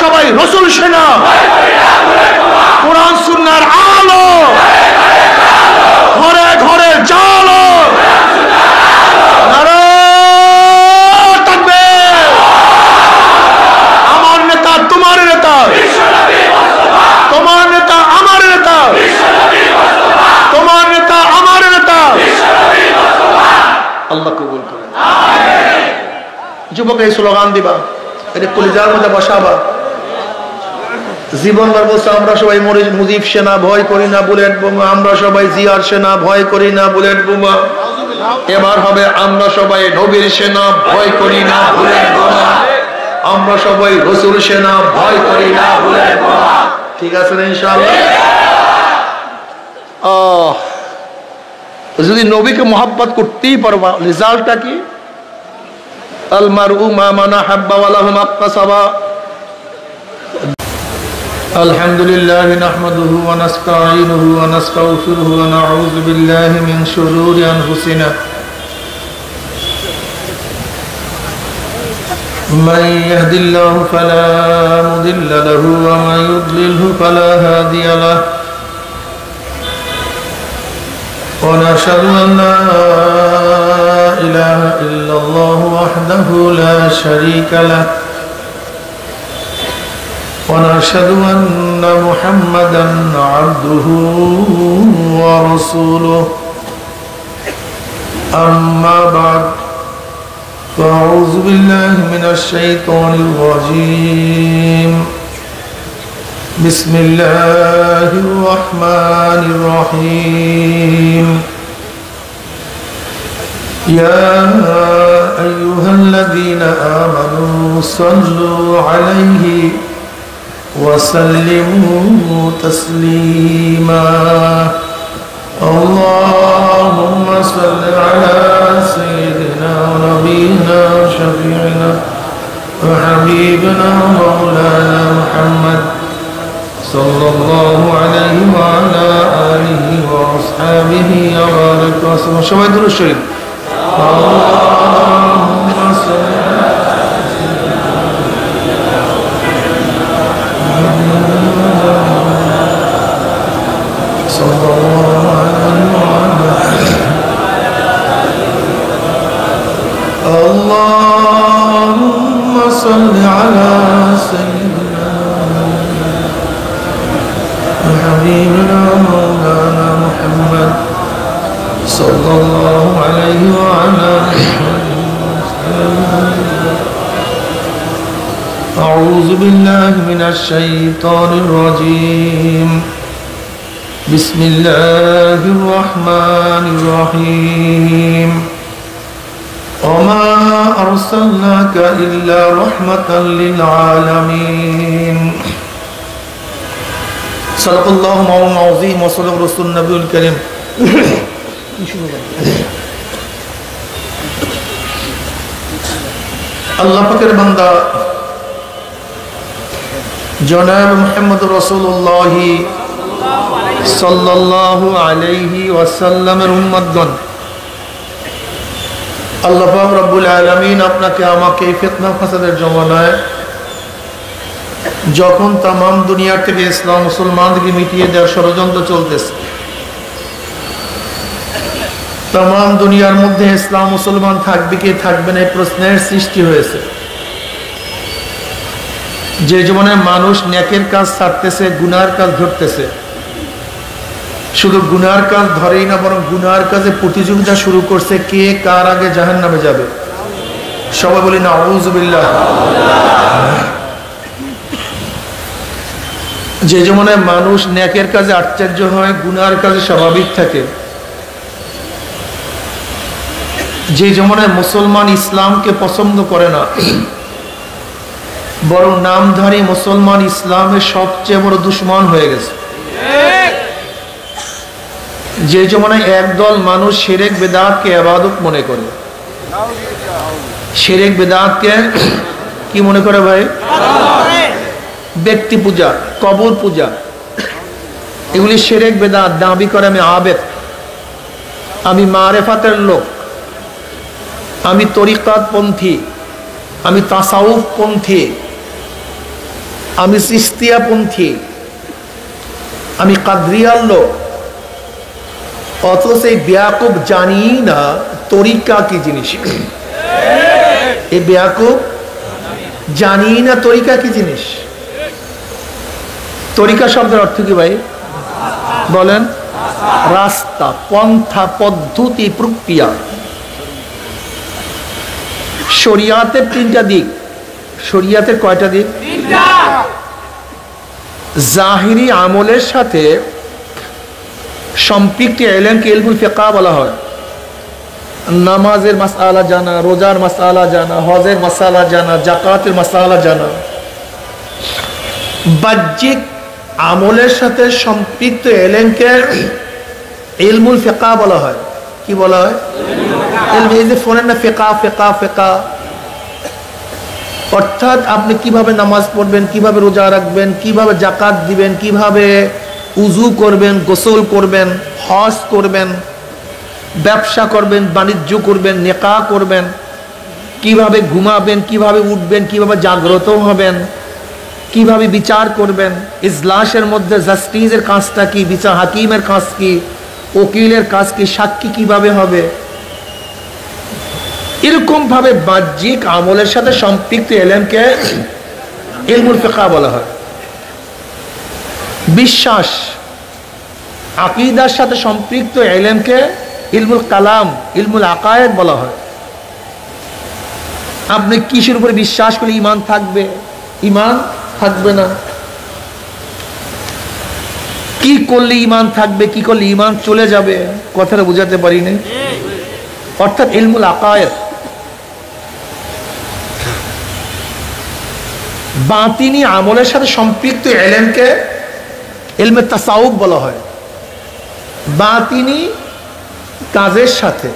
সবাই রাসূল সেনা, কোরআন সুন্নাহর আলো, ঘরে ঘরে জালো, নারায়ে তাকবীর। আমার নেতা তোমার নেতা, তোমার নেতা আমার নেতা, তোমার নেতা আমার নেতা। আল্লাহ কবুল করে। যুবক এই স্লোগান দিবা, এটা কলিজার মধ্যে বসাবা। জীবনবার বলছে আমরা সবাই মুজিব সেনা, ভয় করি না বুলেট বোমা। আমরা সবাই জিয়ার সেনা, ভয় করি না বুলেট বোমা। এবার হবে আমরা সবাই নবীর সেনা, ভয় করি না বুলেট বোমা। আমরা সবাই রাসূল সেনা, ভয় করি না বুলেট বোমা। ঠিক আছে না ইনশাআল্লাহ? যদি নবীকে মহব্বত করতেই পারবা, রেজাল্টটা কি? আল মারউ মা মান হাব্বা ওয়া লাহু মাকতাসাবা। আলহামদুলিল্লাহ নাহমাদুহু ওয়া নাস্তাঈনুহু ওয়া নাস্তাগফিরুহু ওয়া নাউযু বিল্লাহি মিন শুরুরি আনফুসিনা মান ইয়াহদিল্লাহু ফালা মুদিল্লা লাহু ওয়া মান ইউদ্লিলহু ফালা হাদিয়া লাহু। ونشهد أن لا إله إلا الله وحده لا شريك له ونشهد أن محمدا عبده ورسوله أما بعد فأعوذ بالله من الشيطان الرجيم بسم الله الرحمن الرحيم يا أيها الذين آمنوا صلوا عليه وسلموا تسليما اللهم صل على سيدنا ونبينا وشفيعنا وحبيبنا مولانا محمد صلى الله عليه وعلى آله وأصحابه وبارك وسلم. সবাই দুরূদ শরীফ। اللهم صل صلى الله عليه وعلى اللهم صل على سيدنا حبيبنا مولانا محمد صلى الله عليه وعلى أعوذ بالله من الشيطان الرجيم بسم الله الرحمن الرحيم وما أرسلناك إلا رحمة للعالمين صدق الله مولانا العظيم وصدق رسول النبي الكريم. আল্লাহ পাকের বান্দা জনাব মুহাম্মদ রাসূলুল্লাহ সাল্লাল্লাহু আলাইহি ওয়াসাল্লামের উম্মতগণ, আল্লাহ পাক রব্বুল আলামিন আপনাকে আমাকে ফিতনা ফাসাদের জমানায় যখন তামাম দুনিয়া থেকে ইসলাম মুসলমানদেরকে মিটিয়ে দেওয়ার ষড়যন্ত্র চলতেছে, তামাম দুনিয়ার মধ্যে ইসলাম মুসলমান থাকবে কি থাকবে না এই প্রশ্নের সৃষ্টি হয়েছে। যে জীবনে মানুষ নেকের কাজ ছাড়তেছে, গুনার কাজ ধরতেছে, শুধু গুনার কাজ ধরেই না বরং গুনার কাজে প্রতিযোগিতা শুরু করছে, কে কার আগে জাহান্নামে যাবে। সবাই বলি নাউযু বিল্লাহ। যে জীবনে মানুষ নেকের কাজে আশ্চর্য হয়, গুনার কাজে স্বাভাবিক থাকে, যে জীবনে মুসলমান ইসলামকে পছন্দ করে না বরং নামধারী মুসলমান ইসলামের সবচেয়ে বড় দুশমন হয়ে গেছে, যে জীবনে একদল মানুষ শিরক বিদআতকে ইবাদত মনে করে। শিরক বিদআতকে কি মনে করে ভাই? ব্যক্তি পূজা, কবর পূজা, এগুলি শিরক বিদআত। দাবি করে আমি আবেদ, আমি মারেফাতের লোক, আমি তরিকাত পন্থী, আমি তাসাউফ পন্থী, আমি চিস্তিয়াপন্থী, আমি কাদরিয়ার লোক, অথচ এই বেয়াকুব জানি না তরিকা কি জিনিস। এই বেয়াকুব জানি না তরিকা কি জিনিস। তরিকা শব্দের অর্থ কি ভাই বলেন? রাস্তা, পন্থা, পদ্ধতি, প্রক্রিয়া। শরিয়াতের তিনটা দিক। শরিয়াতের কয়টা দিক? জাহিরি আমলের সাথে সম্পৃক্ত ইলমকে ইলমুল ফিকহ বলা হয়। নামাজের মাসআলা জানা, রোজার মাসআলা জানা, হজের মাসআলা জানা, যাকাতের মাসআলা জানা। বাহ্যিক আমলের সাথে সম্পৃক্ত ইলমকে ইলমুল ফিকহ বলা হয়। কি বলা হয়? এই যে ফোনের না ফিকহ ফিকহ ফিকহ, অর্থাৎ আপনি কিভাবে নামাজ পড়বেন, কিভাবে রোজা রাখবেন, কিভাবে যাকাত দিবেন, কিভাবে উজু করবেন, গোসল করবেন, হজ করবেন, ব্যবসা করবেন, বাণিজ্য করবেন, নেকাহ করবেন, কিভাবে ঘুমাবেন, কিভাবে উঠবেন, কিভাবে জাগ্রত হবেন, কিভাবে বিচার করবেন, ইজলাসের মধ্যে জাস্টিসের কাজটা কি, বিচার হাকিমের কাজ কি, উকিলের কাজ কি, সাক্ষী কিভাবে হবে, এরকম ভাবে বাহ্যিক আমলের সাথে সম্পৃক্ত ইলমকে ইলমুল ফিকহ বলা হয়। বিশ্বাস, আকীদার সাথে সম্পৃক্ত ইলমকে ইলমুল কালাম, ইলমুল আকায়েদ বলা হয়। আপনি কিসের উপরে বিশ্বাস করলে ঈমান থাকবে, ঈমান থাকবে না, কি করলে ঈমান থাকবে, কি করলে ঈমান চলে যাবে, কথাটা বুঝাতে পারিনি। অর্থাৎ ইলমুল আকায়েদ। বাতিনি আমলের সাথে সম্পৃক্ত ইলমকে ইলমে তাসাউফ বলা হয়। বাতিনি কাজের সাথে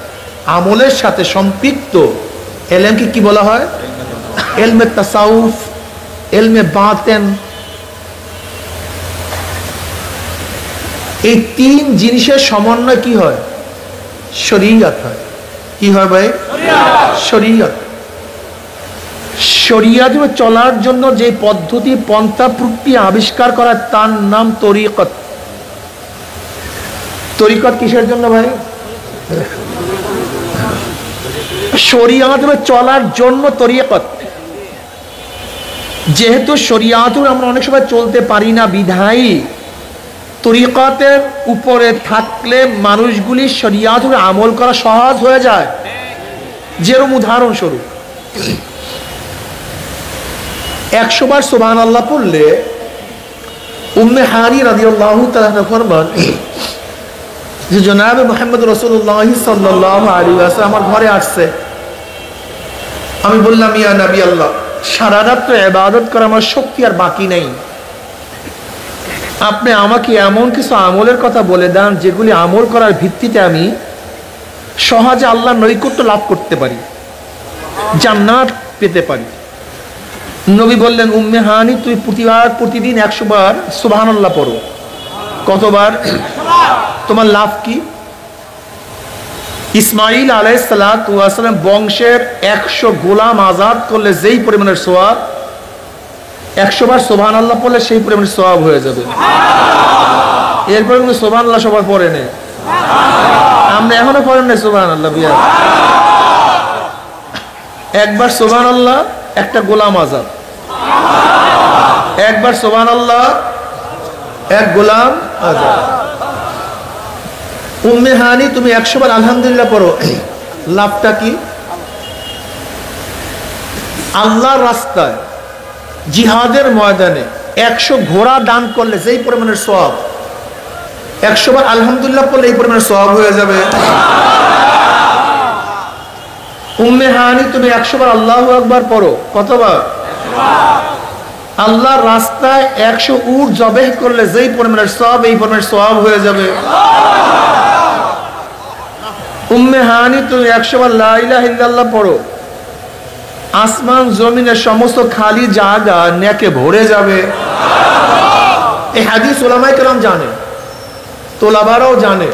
আমলের সাথে সম্পৃক্ত ইলমকে কি বলা হয়? ইলমে তাসাউফ, ইলমে বাতেন। এই তিন জিনিসের সমন্বয় কি হয়? শরীয়ত হয়। কি হয় ভাই? শরীয়ত। শরীয়তে চলার জন্য যে পদ্ধতি, পন্থা, প্রক্রিয়া আবিষ্কার করা তার নাম তরিকত। তরিকত কিসের জন্য ভাই? শরীয়তে চলার জন্য তরিকত। যেহেতু শরীয়তে আমরা অনেক সময় চলতে পারি না, বিধায়ী তরিকতের উপরে থাকলে মানুষগুলি শরীয়তে আমল করা সহজ হয়ে যায়। যেরকম উদাহরণস্বরূপ 100 বার সুবহানাল্লাহ পড়লে উম্মে হানি রাদিয়াল্লাহু তাআলা ফরমান যে জনাবে মুহাম্মদ রাসূলুল্লাহ সাল্লাল্লাহু আলাইহি ওয়াসাল্লাম আমার ঘরে আসছে। আমি বললাম, ইয়া নবী আল্লাহ, সারা রাত তো ইবাদত করা আমার শক্তি আর বাকি নেই, আপনি আমাকে এমন কিছু আমলের কথা বলে দেন যেগুলি আমল করার ভিত্তিতে আমি সহজে আল্লাহর নৈকট্য লাভ করতে পারি, জান্নাত পেতে পারি। নবী বললেন, উম্মে হানি তুই প্রতিদিন 100 বার সুবহানাল্লাহ পড়ো। কতবার? তোমার লাভ কি? ইসমাইল আলাইহিস সালাতু ওয়াস সালাম বংশের 100 গোলাম আজাদ করলে যেই পরিমাণের সওয়াব, 100 বার সুবহানাল্লাহ পড়লে সেই পরিমাণের সওয়াব হয়ে যাবে। এরপরে কিন্তু সুবহানাল্লাহ সবার পড়ে নেই, আমরা এখনো পড়েন না সুবহানাল্লাহ। বিয়া একবার সুবহানাল্লাহ একটা গোলাম আজাদ, একবার সুবহানাল্লাহ এক গোলাম আজাদ। উম্মে হানি তুমি 100 বার আলহামদুলিল্লাহ পড়ো, লাভটা কি? আল্লাহর রাস্তায় জিহাদের ময়দানে 100 ঘোড়া দান করলে যেই পরিমাণের সওয়াব, 100 বার আলহামদুলিল্লাহ পড়লে এই পরিমাণের সওয়াব হয়ে যাবে। উম্মে হানি তুমি 100 বার আল্লাহু আকবার পড়ো। কতবার? আল্লাহর রাস্তায় 100 উট জবেহ করলে যেই পরিমাণের সওয়াব, এই পরিমাণের সওয়াব হয়ে যাবে। উম্মে হানি তুমি 100 বার লা ইলাহা ইল্লাল্লাহ পড়ো, আসমান জমিনের সমস্ত খালি জায়গা নেকে ভরে যাবে। এই হাদিস উলামায়ে কেরাম জানে, তোলাবারাও জানে।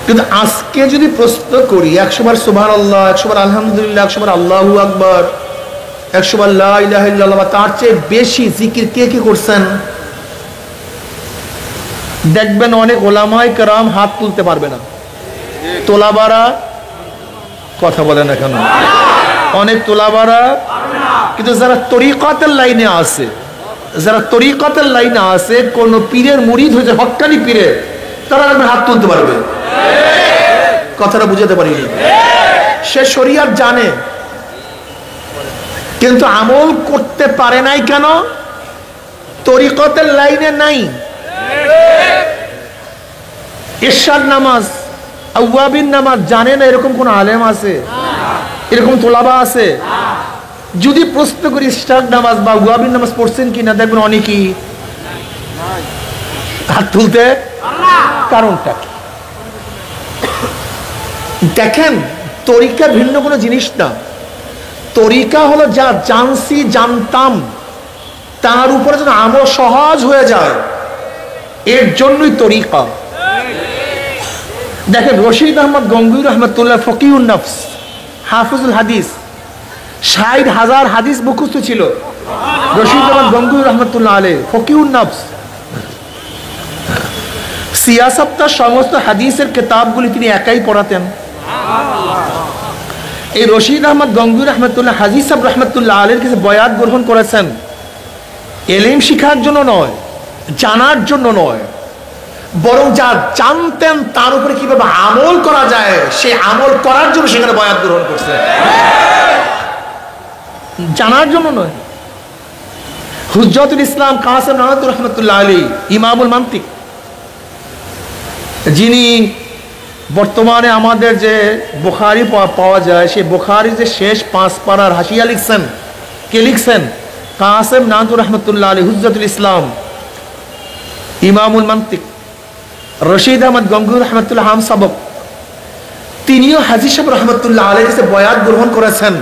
কিন্তু আজকে যদি প্রশ্ন করি 100 বার সুবহানাল্লাহ, 100 বার আলহামদুলিল্লাহ, 100 বার আল্লাহু আকবার, 100 বার লা ইলাহা ইল্লাল্লাহ বা তার চেয়ে বেশি জিকির কে কে করছেন? দেখবেন অনেক ওলামায়ে কেরাম হাত তুলতে পারবে না, তোলাবারা কথা বলে না কেন? অনেক তোলাবারা, কিন্তু যারা তরিকাতের লাইনে আছে, যারা তরিকাতের লাইনে আছে, কোন পীরের মুরিদ হয়েছে, হক্কানি পীরের, তারা হাত তুলতে পারবে। কথাটা বুঝাতে পারিনি? সে শরিয়ত জানে কিন্তু আমল করতে পারে নাই কেন? তরিকতের লাইনে নাই। ইরশাদ নামাজ, আওয়াবিন নামাজ জানে না, এরকম কোন আলেম আছে? এরকম তোলাবা আছে? যদি প্রশ্ন করি ইরশাদ নামাজ বা আওয়াবিন নামাজ পড়ছেন কিনা, দেখবেন অনেকেই হাত তুলতে। কারণটা কি? দেখেন, তরিকা ভিন্ন কোনো জিনিস না। তরিকা হলো যা জানছি, জানতাম, তার উপরে যেন আমল সহজ হয়ে যায়, এর জন্যই তরিকা। দেখেন, রশিদ আহমদ গঙ্গুই রহমতুল্লাহ ফকিহুন নফস, হাফিজুল হাদিস, 60,000 হাদিস মুখস্থ ছিল। রশিদ আহমদ গঙ্গুই রহমতুল্লাহ আলাইহি ফকিহুন নফস। সিয়াসতটা সমস্ত হাদিসের কিতাবগুলি তিনি একাই পড়াতেন। এই রশিদ আহমদ গঙ্গুই রহমতুল্লাহ হাজি সাহেব রহমতুল্লাহ আলাইহির কাছে বয়াত গ্রহণ করেছেন এলিম শিখার জন্য নয়, জানার জন্য নয়, বরং যা জানতেন তার উপরে কিভাবে আমল করা যায় সেই আমল করার জন্য সেখানে বয়াত গ্রহণ করছেন, জানার জন্য নয়। হুজ্জাতুল ইসলাম কাসেম নানুতুর রহমতুল্লাহ আলাইহি, ইমামুল মান্তিক, যিনি বর্তমানে আমাদের যে বুখারী পাওয়া যায়, সেই বুখারী যে শেষ 5 পারার হাসিয়া লিখছেন, কে লিখছেন? কাসেম নানুতুর রহমতুল্লাহ আলাইহি, হুজ্জাতুল ইসলাম, ইমামুল মান্তিক। রশিদ আহমদ গঙ্গুই রহমতুল্লাহ হাম সাবক, তিনিও হাজি সাহেব রহমতুল্লাহ আলাইহির কাছে বয়াত গ্রহণ করেছেন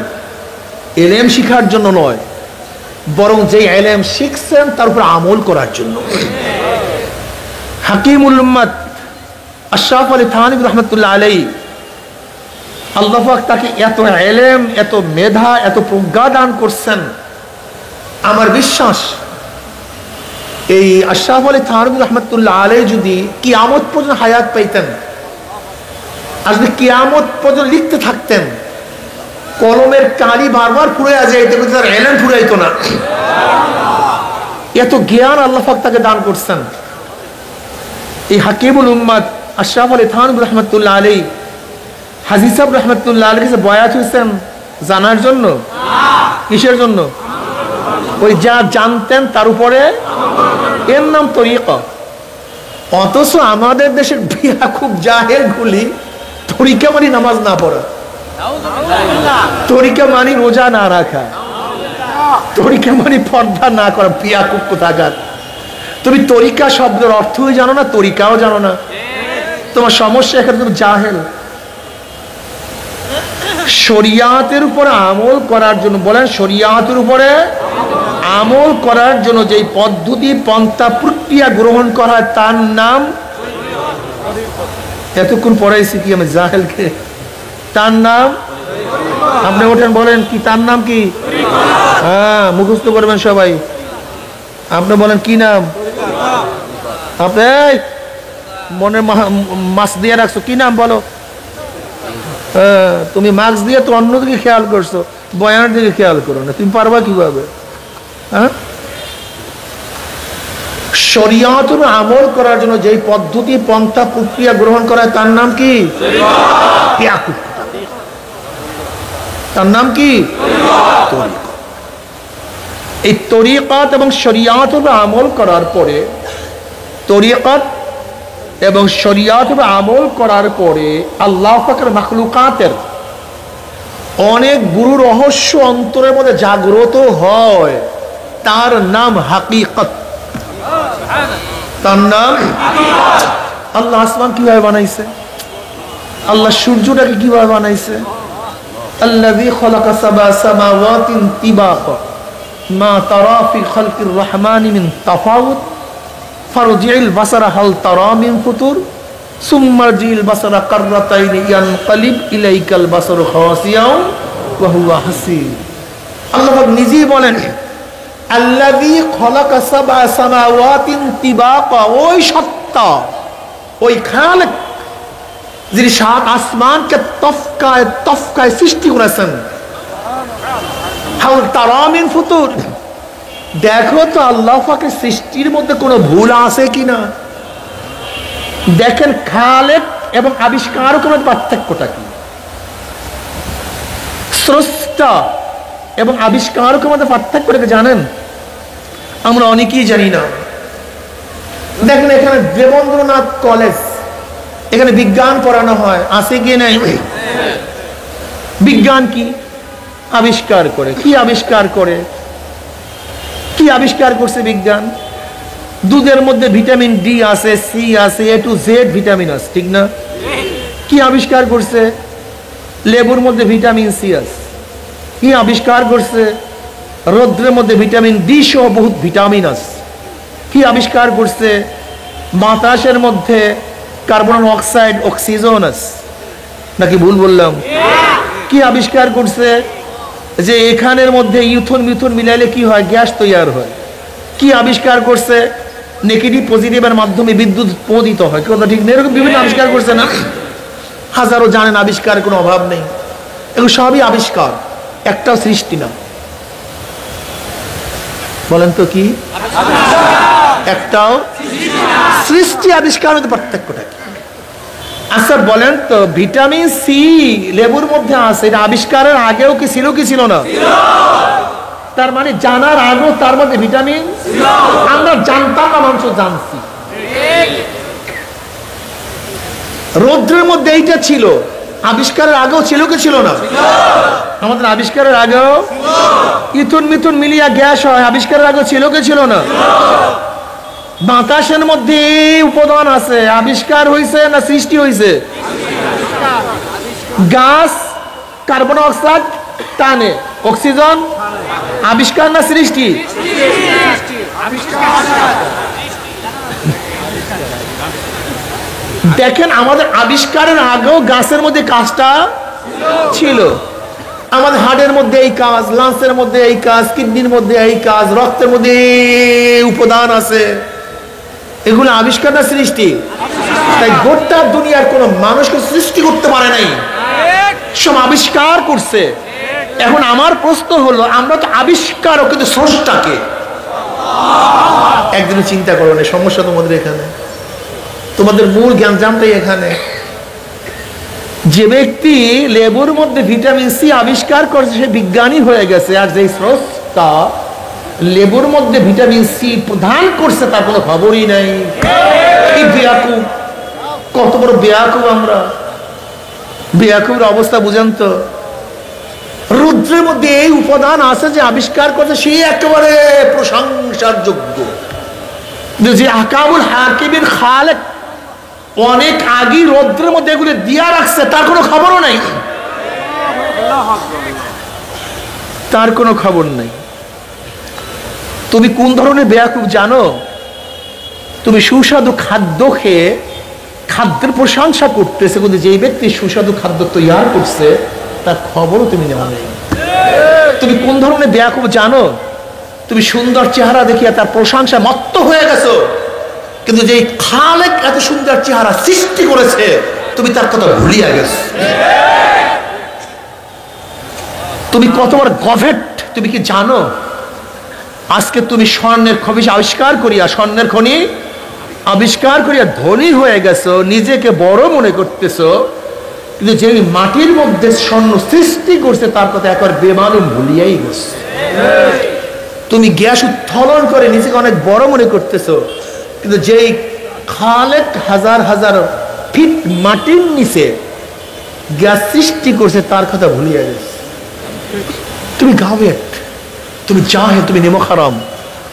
এলেম শিখার জন্য নয়, বরং যে এলেম শিখছেন তার উপর আমল করার জন্য। হাকিমুল উম্মত আশরাফ আলী থানভী রহমতুল্লাহ আলাইহি, আল্লাহ পাক তাকে এত এলেম, এত মেধা, এত প্রজ্ঞা দান করছেন। আমার বিশ্বাস এই আশরাফ আলী থানভী রহমতুল্লাহ আলাইহি যদি কিয়ামত পর্যন্ত হায়াত পাইতেন, আর যদি কিয়ামত পর্যন্ত লিখতে থাকতেন, কলমের কালি বারবার ফুরাইয়া যাইতে, কিন্তু তার এলেম ফুরাইতো না। এত জ্ঞান আল্লাহ পাক তাকে দান করছেন। এই হাকিমুল উম্মত আশরাফ আলী থানভী রহমতুল্লাহ আলাইহি হাজী সাহেব রহমতুল্লাহ আলাইহির কাছে বয়াত হয়েছেন জানার জন্য? কিসের জন্য? ওই যা জানতেন তার উপরে, এর নাম তরিকা। অথচ আমাদের দেশের বিয়া খুব জাহেল গুলি তরিকা মানে নামাজ না পড়া, তরিকা মানে রোজা না রাখা, তরিকা মানে পর্দা না করা। বিয়া খুব কোথাকার! তুমি তরিকা শব্দের অর্থই জানো না, তরিকাও জানো না, তোমার সমস্যা এখানে তুমি জাহেল। শরিয়াতের উপরে আমল করার জন্য, বলেন শরিয়াতের উপরে আমল করার জন্য যেই পদ্ধতি, পন্থা, প্রক্রিয়া গ্রহণ করা হয় তার নাম, এতক্ষণ পড়াইছি কি আমি জাহেলকে, তার নাম, আপনি ওঠেন বলেন কি তার নাম কি? হ্যাঁ, মুখস্থ করবেন সবাই। আপনি বলেন কি নাম? আপনি মনে মাছ দিয়ে রাখছো, কি নাম বলো? তুমি মাস্ক দিয়ে তো অন্যদিকে খেয়াল করছো, বয়ানের দিকে খেয়াল করো না, তুমি পারবা কিভাবে? হ্যাঁ, শরিয়াতের আমল করার জন্য যেই পদ্ধতি, পন্থা, প্রক্রিয়া গ্রহণ করা হয় তার নাম কি? তার নাম কি? এই তরিকাত এবং শরিয়াতের আমল করার পরে, তরিকাত এবং শরিয়াতের আমল করার পরে আল্লাহ পাকের মাখলুকাতের অনেক গুরু রহস্য অন্তরের মধ্যে জাগ্রত হয়, তার নাম হাকিকত। তার নাম আল্লাহ আসমান কিভাবে বানাইছে, আল্লাহ সূর্যটাকে কিভাবে বানাইছে, আল্লাযী খালাকা সাবআ সামাওয়াতিন তিবাকা মা তারা ফি খালকির রহমানি মিন তাফাউত ফারজি'ল বাসারা হাল তারা মিন ফুতুর সুম্মা রজি'ল বাসারা কাররাতাইনি ইয়ানকালিব ইলাইকাল বাসারু খাসিয়াও ওয়া হুয়া হাসির। আল্লাহ পাক নিজেই বলেন আল্লাযী খালাকা সাবআ সামাওয়াতিন তিবাকা, ওই সত্তা, ওই খালিক যিনি সাত আসমানকে তফকায় তফকায় সৃষ্টি করেছেন। হাল তারা মিন ফুতুর, দেখো তো আল্লাহ পাকের সৃষ্টির মধ্যে কোনো ভুল আছে কিনা। দেখেন খালিক এবং আবিষ্কারকের মধ্যে পার্থক্যটা কি, স্রষ্টা এবং আবিষ্কারকের মধ্যে পার্থক্যটা জানেন? আমরা অনেকেই জানি না। দেখেন এখানে দেবেন্দ্রনাথ কলেজ, এখানে বিজ্ঞান পড়ানো হয়, আছে কি নাই? বিজ্ঞান কি আবিষ্কার করে, কি আবিষ্কার করে, কি আবিষ্কার করছে বিজ্ঞান? দুধের মধ্যে ভিটামিন ডি আছে, সি আছে, এ টু জেড ভিটামিন আছে, ঠিক না? কি আবিষ্কার করছে? লেবুর মধ্যে ভিটামিন সি আছে। কি আবিষ্কার করছে? রৌদ্রের মধ্যে ভিটামিন ডি সহ বহুত ভিটামিন আছে। কি আবিষ্কার করছে? বাতাসের মধ্যে কার্বন অক্সাইড, অক্সিজেন আছে। নাকি ভুল বললাম? কি আবিষ্কার করছে? যে এখানের মধ্যে ইথন মিথুন মিলাইলে কি হয়, গ্যাস তৈরি হয়। কি আবিষ্কার করছে? নেগেটিভ পজিটিভের মাধ্যমে বিদ্যুৎ উৎপাদিত হয়। কথা ঠিক না? এরকম বিভিন্ন আবিষ্কার করছে না? হাজারো জানেন, আবিষ্কার কোনো অভাব নেই। এগুলো সবই আবিষ্কার, একটাও সৃষ্টি না। বলেন তো কি? একটাও সৃষ্টি আবিষ্কার মধ্যে পার্থক্যটা কি? আচ্ছা বলেন তো, ভিটামিন সি লেবুর মধ্যে আছে, এটা আবিষ্কারের আগেও কি ছিল, কি ছিল না? তার মানে জানার আগেও তার মধ্যে ভিটামিন, আমরা জানতাম না, মানুষ জানছি। রৌদ্রের মধ্যে এইটা ছিল, আবিষ্কারের আগেও ছিল কি ছিল না? আমাদের আবিষ্কারের আগেও ইথুন মিথুন মিলিয়া গ্যাস হয়, আবিষ্কারের আগেও ছিল কি ছিল না? বাতাসের মধ্যে উপাদান আছে, আবিষ্কার হয়েছে না সৃষ্টি হয়েছে? গাছ কার্বন অক্সাইড টানে, অক্সিজেন আবিষ্কার না সৃষ্টি? দেখেন আমাদের আবিষ্কারের আগেও গাছের মধ্যে কাজটা ছিল। আমাদের হার্টের মধ্যে এই কাজ, লাংসের মধ্যে এই কাজ, কিডনির মধ্যে এই কাজ, রক্তের মধ্যে উপাদান আছে। এগুলো আবিষ্কার না সৃষ্টি? তাই গোটা দুনিয়ার কোন মানুষকে সৃষ্টি করতে পারে নাই, সব আবিষ্কার করছে। এখন আমার প্রশ্ন হলো, আমরা তো আবিষ্কারক, কিন্তু স্রষ্টাকে একদিন চিন্তা করো না। সমস্যা তোমাদের এখানে, তোমাদের মূল জ্ঞান জানতেই এখানে। যে ব্যক্তি লেবুর মধ্যে ভিটামিন সি আবিষ্কার করছে সে বিজ্ঞানী হয়ে গেছে, আর যে স্রষ্টা লেবুর মধ্যে ভিটামিন সি প্রদান করছে তার কোনো খবরই নাই। এই বেয়াকুব, কত বড় বেয়াকুব আমরা! বেয়াকুবের অবস্থা বুঝেন তো? রুদ্রের মধ্যে এই উপাদান আছে যে আবিষ্কার করছে, সেই একেবারে প্রশংসার যোগ্য। যে আকাবুল হাকিমের খালেক অনেক আগে রৌদ্রের মধ্যে এগুলো দিয়া রাখছে, তার কোনো খবরও নাই, তার কোনো খবর নাই। তুমি কোন ধরনের বেয়াকুব জানো? তুমি সুস্বাদু খাদ্য খেয়ে খাদ্যের প্রশংসা করতেছে, কিন্তু যেই ব্যক্তি সুস্বাদু খাদ্য তৈরি করছে তার খবরও তুমি নেওয়া নেই। তুমি কোন ধরনের বেয়াকুব জানো? তুমি সুন্দর চেহারা দেখিয়া তার প্রশংসা মত্ত হয়ে গেছো, কিন্তু যেই খালেক এত সুন্দর চেহারা সৃষ্টি করেছে তুমি তার কথা ভুলিয়া গেছো। তুমি কতবার গভেট, তুমি কি জানো? আজকে তুমি স্বর্ণের খনি আবিষ্কার করিয়া, স্বর্ণের খনি আবিষ্কার করিয়া ধনী হয়ে গেছো, নিজেকে বড় মনে করতেছো, কিন্তু যে মাটির মধ্যে স্বর্ণ সৃষ্টি করছে তার কথা একবার বেমালুম ভুলিয়াই গেছো। তুমি গ্যাস উত্তোলন করে নিজেকে অনেক বড় মনে করতেছো, কিন্তু যেই খালেক হাজার হাজার ফিট মাটির নিচে গ্যাস সৃষ্টি করছে তার কথা ভুলিয়া গেছে। তুমি গাওয়েট, তুমি জাহেল, তুমি নেমখারাম।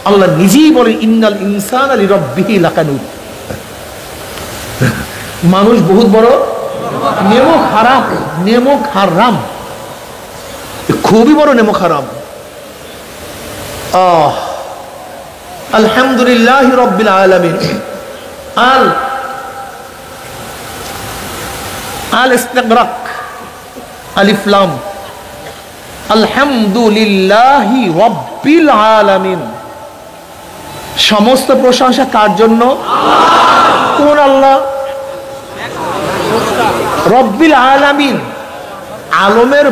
আল্লাহ নিজেই বলে ইন্নাল ইনসানা লিরাব্বিহি লাকানুত, মানুষ বহুত বড় নেমখারাম। নেমখারাম, খুবই বড় নেমখারাম। আলহামদুলিল্লাহ রাব্বিল আলামিন। আল ইস্তিগরাক, আলিফ লাম, আলহামদুলিল্লাহি রাব্বিল আলামিন। সমস্ত প্রশংসা কার জন্য? কোন আল্লাহ? রব্বিল আলামিন। আলমের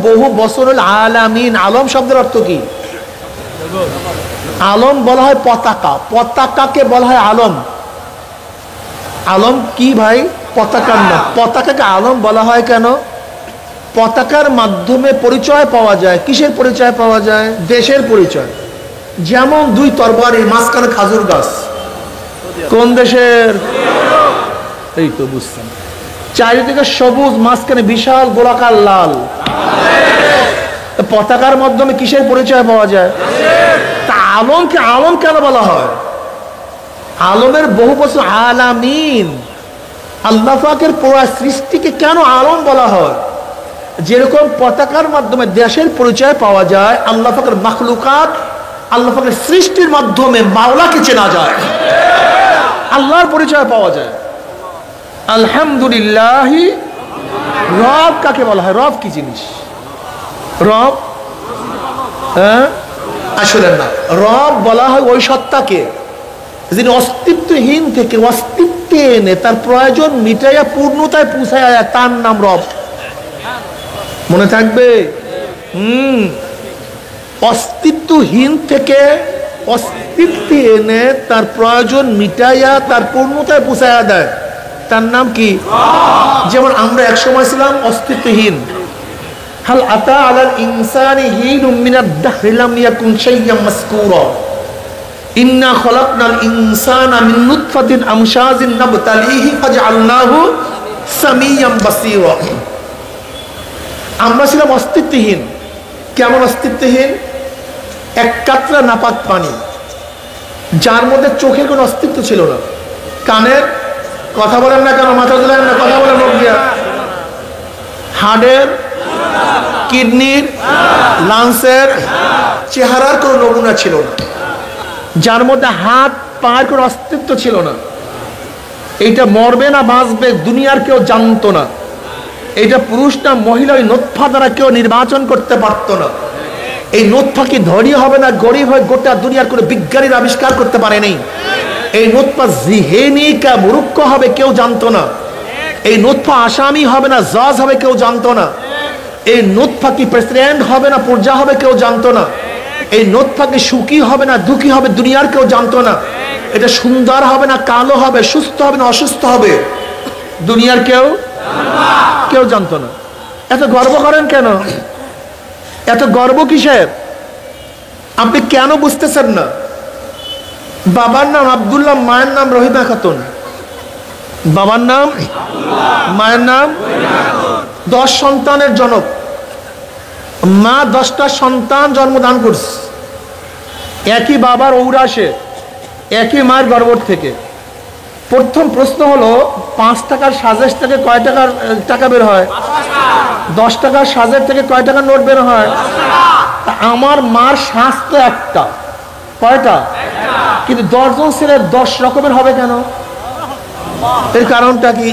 বহু বছর আলামিন। আলম শব্দের অর্থ কি? আলম বলা হয় পতাকা, পতাকাকে বলা হয় আলম। আলম কি ভাই? পতাকার নাম। পতাকাকে আলম বলা হয় কেন? পতাকার মাধ্যমে পরিচয় পাওয়া যায়। কিসের পরিচয় পাওয়া যায়? দেশের পরিচয়। যেমন দুই তরবারি, মাঝখানে খাজুর গাছ। কোন দেশের? এই তো বুঝছেন। চারিদিকে সবুজ, মাঝখানে বিশাল গোলাকার লাল। পতাকার মাধ্যমে কিসের পরিচয় পাওয়া যায়? তা আলমকে আলম কেন বলা হয়? আলমের বহু বছর আলামিন। আল্লাহ পাকের পুরো সৃষ্টিকে কেন আলম বলা হয়? যেরকম পতাকার মাধ্যমে দেশের পরিচয় পাওয়া যায়, আল্লাহ পাকের মাখলুকাত, আল্লাহ পাকের সৃষ্টির মাধ্যমে মাওলাকে চেনা যায়, আল্লাহর পরিচয় পাওয়া যায়। আলহামদুলিল্লাহ। রব কাকে বলা হয়? রব কি জিনিস? রব আসলে না, রব বলা হয় ওই সত্তাকে যিনি অস্তিত্বহীন থেকে অস্তিত্বে এনে তার প্রয়োজন মিটাইয়া পূর্ণতায় পৌঁছায়, তার নাম রব। মনে থাকবে? অস্তিত্বহীন থেকে অস্তিত্বে এনে তার প্রয়োজন মিটাইয়া তার পূর্ণতায় পৌঁছায়া দেয়, তার নাম কি? যেমন আমরা এক সময় ছিলাম অস্তিত্বহীন। হাল আতা আলাল ইনসানি হিনুম মিনাদ দাহরি লাম ইয়াকুন শাইয়্যাম মাসকুরা ইন্না খলাকনাল ইনসানা মিন নুতফাতিন আমশাজিন নাবতালিহি ফাজআলনাহু সামিয়্যাম বাসীরা। আমরা ছিলাম অস্তিত্বহীন। কেমন অস্তিত্বহীন? এক কাতরা নাপাক পানি, যার মধ্যে চোখের কোনো অস্তিত্ব ছিল না, কানের কথা বলেন না কেন, মাথা তোলেন না, কথা বলেন রোগিয়া, হাড়ের, কিডনির, লাংসের, চেহারার কোনো নমুনা ছিল না, যার মধ্যে হাত পায়ের কোনো অস্তিত্ব ছিল না। এইটা মরবে না বাঁচবে দুনিয়ার কেউ জানতো না। এইটা পুরুষ না মহিলা, ওই নোৎফা দ্বারা কেউ নির্বাচন করতে পারত না। এই নোৎফা কি ধনী হবে না গরিব হয় গোটা দুনিয়ার কোনো বিজ্ঞানীর আবিষ্কার করতে পারে নাই। এই নোৎফা জিহেনিকা মুরুক্ষ হবে কেউ জানতো না। এই নোৎফা আসামি হবে না জজ হবে কেউ জানতো না। এই নোৎফা কি প্রেসিডেন্ট হবে না প্রজা হবে কেউ জানতো না। এই নোৎফা কি সুখী হবে না দুঃখী হবে দুনিয়ার কেউ জানতো না। এটা সুন্দর হবে না কালো হবে, সুস্থ হবে না অসুস্থ হবে, দুনিয়ার কেউ জানতো না। এত গর্ব করেন কেন? এত গর্ব কিসের? আপনি কেন বুঝতেছেন না? বাবার নাম আব্দুল্লাহ, মায়ের নাম রহিমা খাতুন। বাবার নাম, মায়ের নাম, 10 সন্তানের জনক। মা 10টা সন্তান জন্মদান করছে, একই বাবার ঔরাসে, একই মায়ের গর্ভ থেকে। প্রথম প্রশ্ন হলো, 5 টাকার সাজেশ থেকে কয় টাকা বের হয়? 10 টাকার সাজের থেকে কয় টাকার নোট বের হয়? আমার মার সাজ তো একটা, কয়টা? কিন্তু 10 জন ছেলে 10 রকমের হবে কেন? এর কারণটা কি?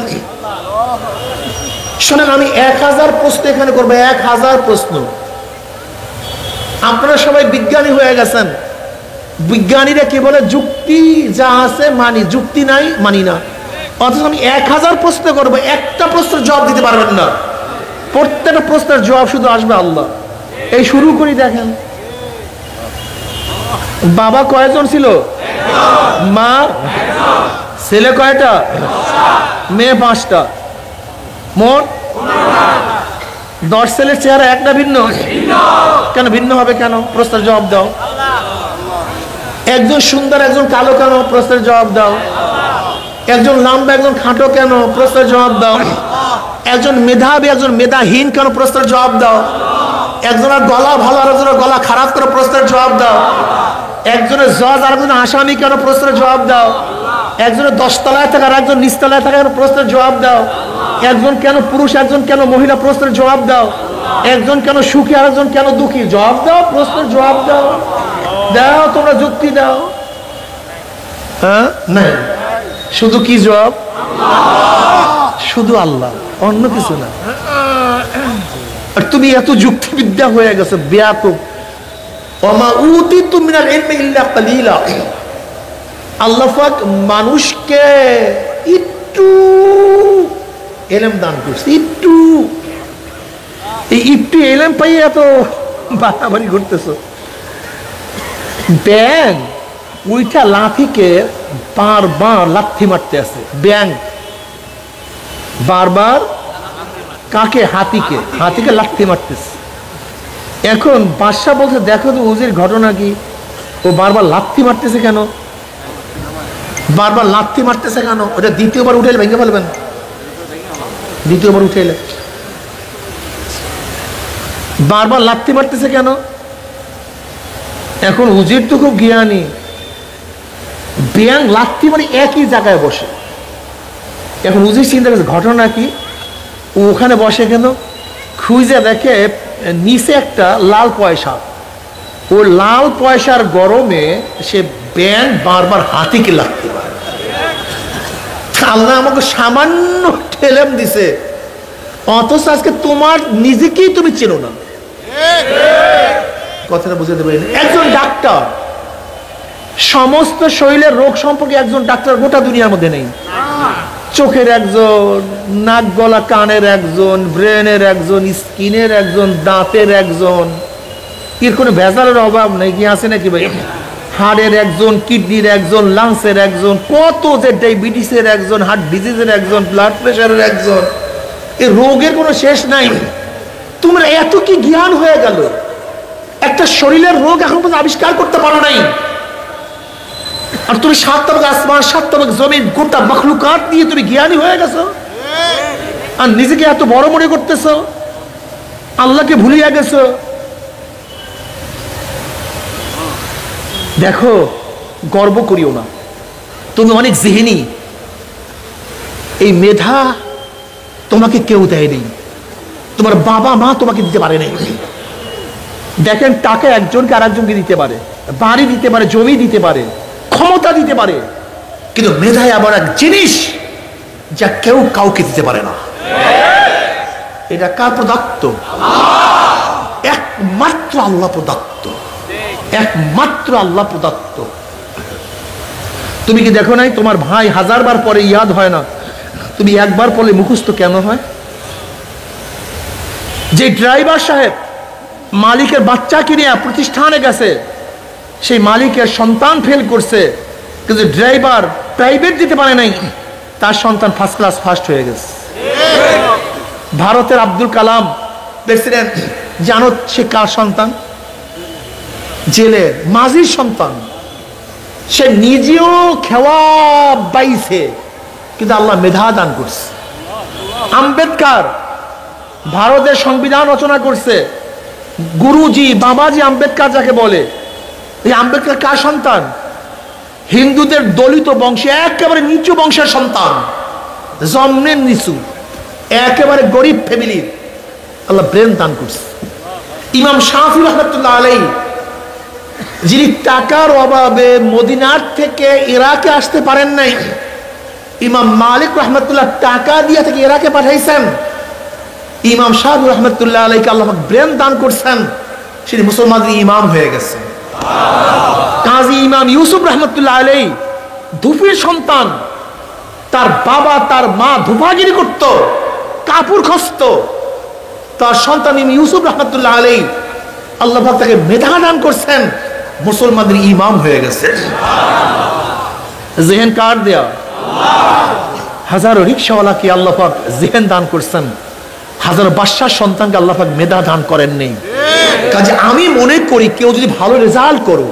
শোনেন, আমি 1000 প্রশ্ন এখানে করবো, 1000 প্রশ্ন। আপনারা সবাই বিজ্ঞানী হয়ে গেছেন। বিজ্ঞানীরা কি বলে? যুক্তি যা আছে মানি, যুক্তি নাই মানি না। অথচ আমি 1000 প্রশ্ন করবো, একটা প্রশ্নের জবাব দিতে পারবেন না। প্রত্যেকটা প্রশ্নের জবাব শুধু আসবে আল্লাহ। এই শুরু করি, দেখেন বাবা কয়জন ছিল? মা, ছেলে কয়টা? মেয়ে 5টা, মোট 10 ছেলের চেহারা একটা ভিন্ন। কেন ভিন্ন হবে কেন? প্রশ্নের জবাব দাও। একজন সুন্দর একজন কালো কেন? প্রশ্নের জবাব দাও। একজন লম্বা একজন খাটো কেন? প্রশ্নের জবাব দাও। একজন মেধাবী একজন মেধাহীন কেন? প্রশ্নের জবাব দাও। একজনের গলা ভালো আর একজনের গলা খারাপ কেন? প্রশ্নের জবাব দাও। একজনের জজ আর একজন আসামি কেন? প্রশ্নের জবাব দাও। একজনের 10 তলায় থাকে আর একজন নিচতলায় থাকে, প্রশ্নের জবাব দাও। একজন কেন পুরুষ একজন কেন মহিলা? প্রশ্নের জবাব দাও। একজন কেন সুখী আর একজন কেন দুঃখী? জবাব দাও, প্রশ্নের জবাব দাও। দাও, তোমরা যুক্তি দাও। হ্যাঁ না, শুধু কি জবাব? শুধু আল্লাহ, অন্য কিছু না। আর তুমি এত যুক্তিবিদ্যা হয়ে গেছো, ব্যাপক। ওমা উতিতু মিনাল ইলমি ইল্লা কালিলা। আল্লাহ পাক মানুষকে একটু ইলম দান করছে, একটু। এই একটু ইলম পাই এত বাড়াবাড়ি করতেছো। ব্যাং ওইটা লাঠিকে বারবার লাথি মারতে আছে। ব্যাং বারবার কাকে? হাতিকে। হাতিকে লাথি মারতেছে। এখন বাদশা বলছে, দেখো তো উজির ঘটনা কি, ও বারবার লাথি মারতেছে কেন? বারবার লাথি মারতেছে কেন? ওটা দ্বিতীয়বার উঠে ভেঙে ফেলবেন, দ্বিতীয়বার উঠে এলে বারবার লাথি মারতেছে কেন? এখন উজির তো খুব জ্ঞানী, ব্যাং লাথি মানে একই জায়গায় বসে। এখন উজির চিন্তা করছে ঘটনা কি, ওখানে বসে কেন? খুঁজে দেখে নিচে একটা লাল পয়সা। ও লাল পয়সার গরমে সে ব্যাং বারবার হাতিকে লাগতে পারে। আল্লাহ আমাকে সামান্য ঠেলেম দিছে, অথচ আজকে তোমার নিজেকেই তুমি চেনো না। কথাটা বুঝতে পারি। একজন ডাক্তার, সমস্ত শরীরের রোগ সম্পর্কে একজন ডাক্তার গোটা দুনিয়ার মধ্যে নেই। চোখের একজন, নাক গলা কানের একজন, ব্রেনের একজন, স্কিনের একজন, দাঁতের একজন, এর কোনো ভেজালের অভাব নেই কি আছে নাকি ভাই? হাড়ের একজন, কিডনির একজন, লাংসের একজন, কত যে ডায়াবেটিসের একজন, হার্ট ডিজিজের একজন, ব্লাড প্রেশারের একজন, এই রোগের কোনো শেষ নাই। তোমরা এত কি জ্ঞান হয়ে গেল, একটা শরীরের রোগ এখন পর্যন্ত আবিষ্কার করতে পারো নাই। আর তুমি 7 তবক আসমান, 7 তবক জমিন, গোটা মখলুকাত নিয়ে তুমি জ্ঞানী হয়ে গেছো, আর নিজেকে এত বড় মনে করতেছো, আল্লাহকে ভুলিয়ে গেছো। দেখো, গর্ব করিও না, তুমি অনেক জেহেনি। এই মেধা তোমাকে কেউ দেয়নি, তোমার বাবা মা তোমাকে দিতে পারে নাই। দেখেন, টাকা একজনকে আর একজনকে দিতে পারে, বাড়ি দিতে পারে, জমি দিতে পারে, ক্ষমতা দিতে পারে, কিন্তু মেধায় আবার এক জিনিস যা কেউ কাউকে দিতে পারে না। এটা কার প্রদত্ত? একমাত্র আল্লাহ প্রদত্ত, একমাত্র আল্লাহ প্রদত্ত। তুমি কি দেখো নাই, তোমার ভাই 1000 বার পরে ইয়াদ হয় না, তুমি একবার পড়লে মুখস্থ কেন হয়? যে ড্রাইভার সাহেব মালিকের বাচ্চাকে নিয়ে প্রতিষ্ঠানে গেছে, সেই মালিকের সন্তান ফেল করছে, কিন্তু ড্রাইভার প্রাইভেট দিতে পারে নাই, তার সন্তান ফার্স্ট ক্লাস ফার্স্ট হয়ে গেছে। ভারতের আব্দুল কালাম প্রেসিডেন্ট, জানো সে কার সন্তান? জেলের মাঝির সন্তান। সে নিজেও খেওয়া বাইছে, কিন্তু আল্লাহ মেধা দান করছে। আম্বেদকর ভারতের সংবিধান রচনা করছে, গুরুজি বাবাজি আম্বেদকর যাকে বলে, এই আম্বেদকর কার সন্তান? হিন্দুদের দলিত বংশে একেবারে নিচু বংশের সন্তান, জন্মের নিচু, একেবারে গরিব ফ্যামিলির, আল্লাহ ব্রেন দান করছে। ইমাম শাফি রহমতুল্লাহ আলাইহি, যিনি টাকার অভাবে মদিনার থেকে ইরাকে আসতে পারেন নাই, ইমাম মালিক রহমতুল্লাহ টাকা দিয়ে থেকে ইরাকে পাঠাইছেন। ইমাম শাফি রহমতুল্লাহ আলাইহি আল্লাহ ব্রেন দান করছেন, তিনি মুসলমানদের ইমাম হয়ে গেছেন। কাজী ইমাম ইউসুফ রহমতুল্লাহ আলাইহি ধুপির সন্তান, তার বাবা তার মা ধুপাগিরি করত, কাপড় খসত, তার সন্তান ইমাম ইউসুফ রহমতুল্লাহ আলাইহি আল্লাহ পাক তাকে মেধা দান করছেন, মুসলমানদের ইমাম হয়ে গেছে। জেহেন কার দেয়া? হাজারো রিক্সাওয়ালাকে আল্লাহ পাক জেহেন দান করছেন, হাজারো বাদশার সন্তানকে আল্লাহ পাক মেধা দান করেন নেই। কাজে আমি মনে করি, কেউ যদি ভালো রেজাল্ট করো,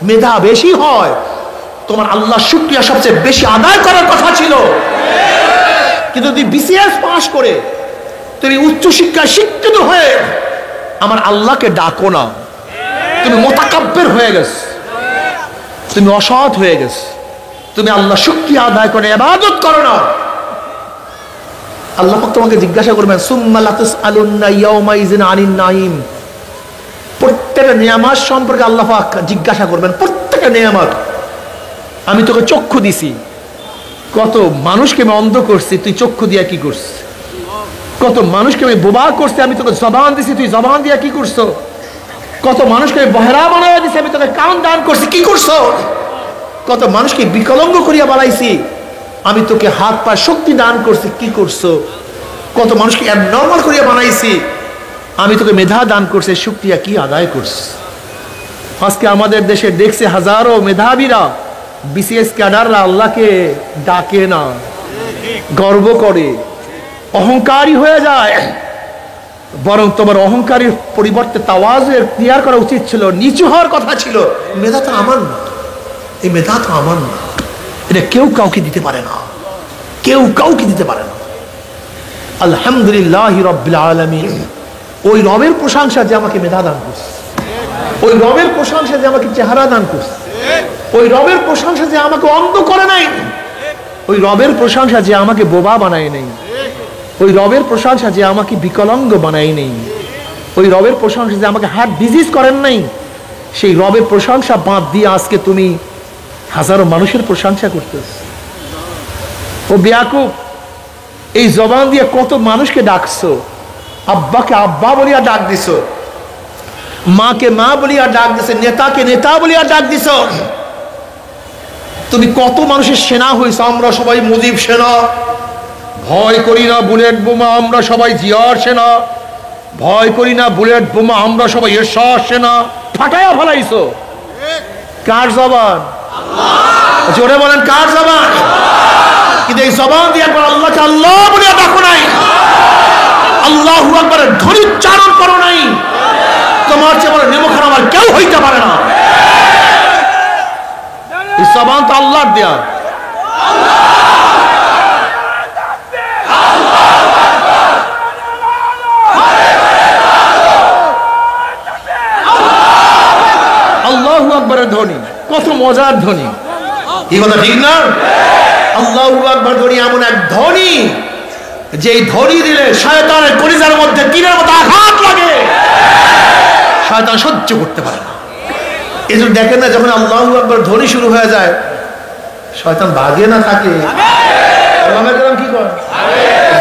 মেধা বেশি হয়, তোমার আল্লাহ শুকরিয়া সবচেয়ে বেশি আদায় করার কথা ছিল। কিন্তু যদি বিসিএস পাস করে তুমি উচ্চশিক্ষায় শিক্ষিত হয়ে আমার আল্লাহকে ডাকো না, তুমি মোতাকাব্বির হয়ে গেছো, তুমি অসৎ হয়ে গেছো, তুমি আল্লাহ শুকরিয়া আদায় করে ইবাদত করো না, আল্লাহ পাক তোমাকে জিজ্ঞাসা করবেন, সুম্মা লাতুসআলুন্না ইয়াউমাইযিন আনিন নাঈম। প্রত্যেকটা নিয়ামত সম্পর্কে আল্লাহ পাক জিজ্ঞাসা করবেন, প্রত্যেকটা নিয়ামত। আমি তোকে চক্ষু দিছি, কত মানুষকে আমি অন্ধ করছি, তুই চক্ষু দিয়া কি করছিস? কত মানুষকে আমি বোবা করছি, আমি তোকে জবান দিছি, তুই জবান দিয়া কি করছো? কত মানুষকে বহেরা বানাইয়া দিছি, আমি তোকে কান দান করছি, কি করছো? কত মানুষকে বিকলাঙ্গ করিয়া বানাইছি, আমি তোকে হাত পা শক্তি দান করছি, কি করছো? কত মানুষকে অ্যাবনর্মাল করিয়া বানাইছি, আমি তোকে মেধা দান করছি, শুকরিয়া কি আদায় করছি? আজকে আমাদের দেশে দেখছে হাজারো মেধাবীরা, বিসিএস ক্যাডাররা আল্লাহকে ডাকে না, গর্ব করে, অহংকারী হয়ে যায়। বরং তোমার অহংকারীর পরিবর্তে তাওয়াজুর ক্লিয়ার করা উচিত ছিল, নিচু হওয়ার কথা ছিল। মেধা তো আমার না, এই মেধা তো আমার না, এটা কেউ কাউকে দিতে পারে না, কেউ কাউকে দিতে পারে না। আলহামদুলিল্লাহ রাব্বিল আলামিন, ওই রবের প্রশংসা যে আমাকে মেধা দান করছে, ওই রবের প্রশংসা যে আমাকে চেহারা দান করছে, ওই রবের প্রশংসা যে আমাকে অন্ধ করে নাই, ওই রবের প্রশংসা যে আমাকে বোবা বানায় নাই, ওই রবের প্রশংসা যে আমাকে বিকলাঙ্গ বানায় নেই, ওই রবের প্রশংসা যে আমাকে হার্ট ডিজিজ করেন নাই, সেই রবের প্রশংসা বাদ দিয়ে আজকে তুমি হাজারো মানুষের প্রশংসা করতেছ। ও বেয়াকুব, এই জবান দিয়ে কত মানুষকে ডাকছো, আব্বাকে আব্বা বলিয়া ডাক দিছ, মাকে মা বলিয়া ডাক দিছ, নেতাকে নেতা বলিয়া ডাক দিছ। তুমি কত মানুষের সেনা হইছ। আমরা সবাই মুজিব সেনা, ভয় করি না বুলেট বোমা, আমরা সবাই জিয়ার সেনা, ভয় করি না বুলেট বোমা, আমরা সবাই এরশাদ সেনা। ফাটাইয়া ফেলাইছো। কার জবান? জোরে বলেন, কার জবান? কিন্তু এই জবান দিয়ে একবার আল্লাহকে আল্লাহ বলিয়া ডাকো নাই, আল্লাহু আকবারের ধ্বনি উচ্চারণ করো নাই। তোমার চেয়ে বড় নেমখান আমার কেউ হইতে পারে না। এই জবান তো আল্লাহর দেয়া। আল্লাহু আকবারের ধ্বনি কত মজার ধ্বনি, কি কথা ঠিক না? আল্লাহু আকবার ধ্বনি এমন এক ধ্বনি, যেই ধ্বনি দিলে শয়তানের কলিজার মধ্যে তীরের মতো আঘাত লাগে, শয়তান সহ্য করতে পারে না। এই জন্য দেখেন না, যখন আল্লাহু আকবার ধ্বনি শুরু হয়ে যায়, শয়তান ভাগে না থাকে, কি করে?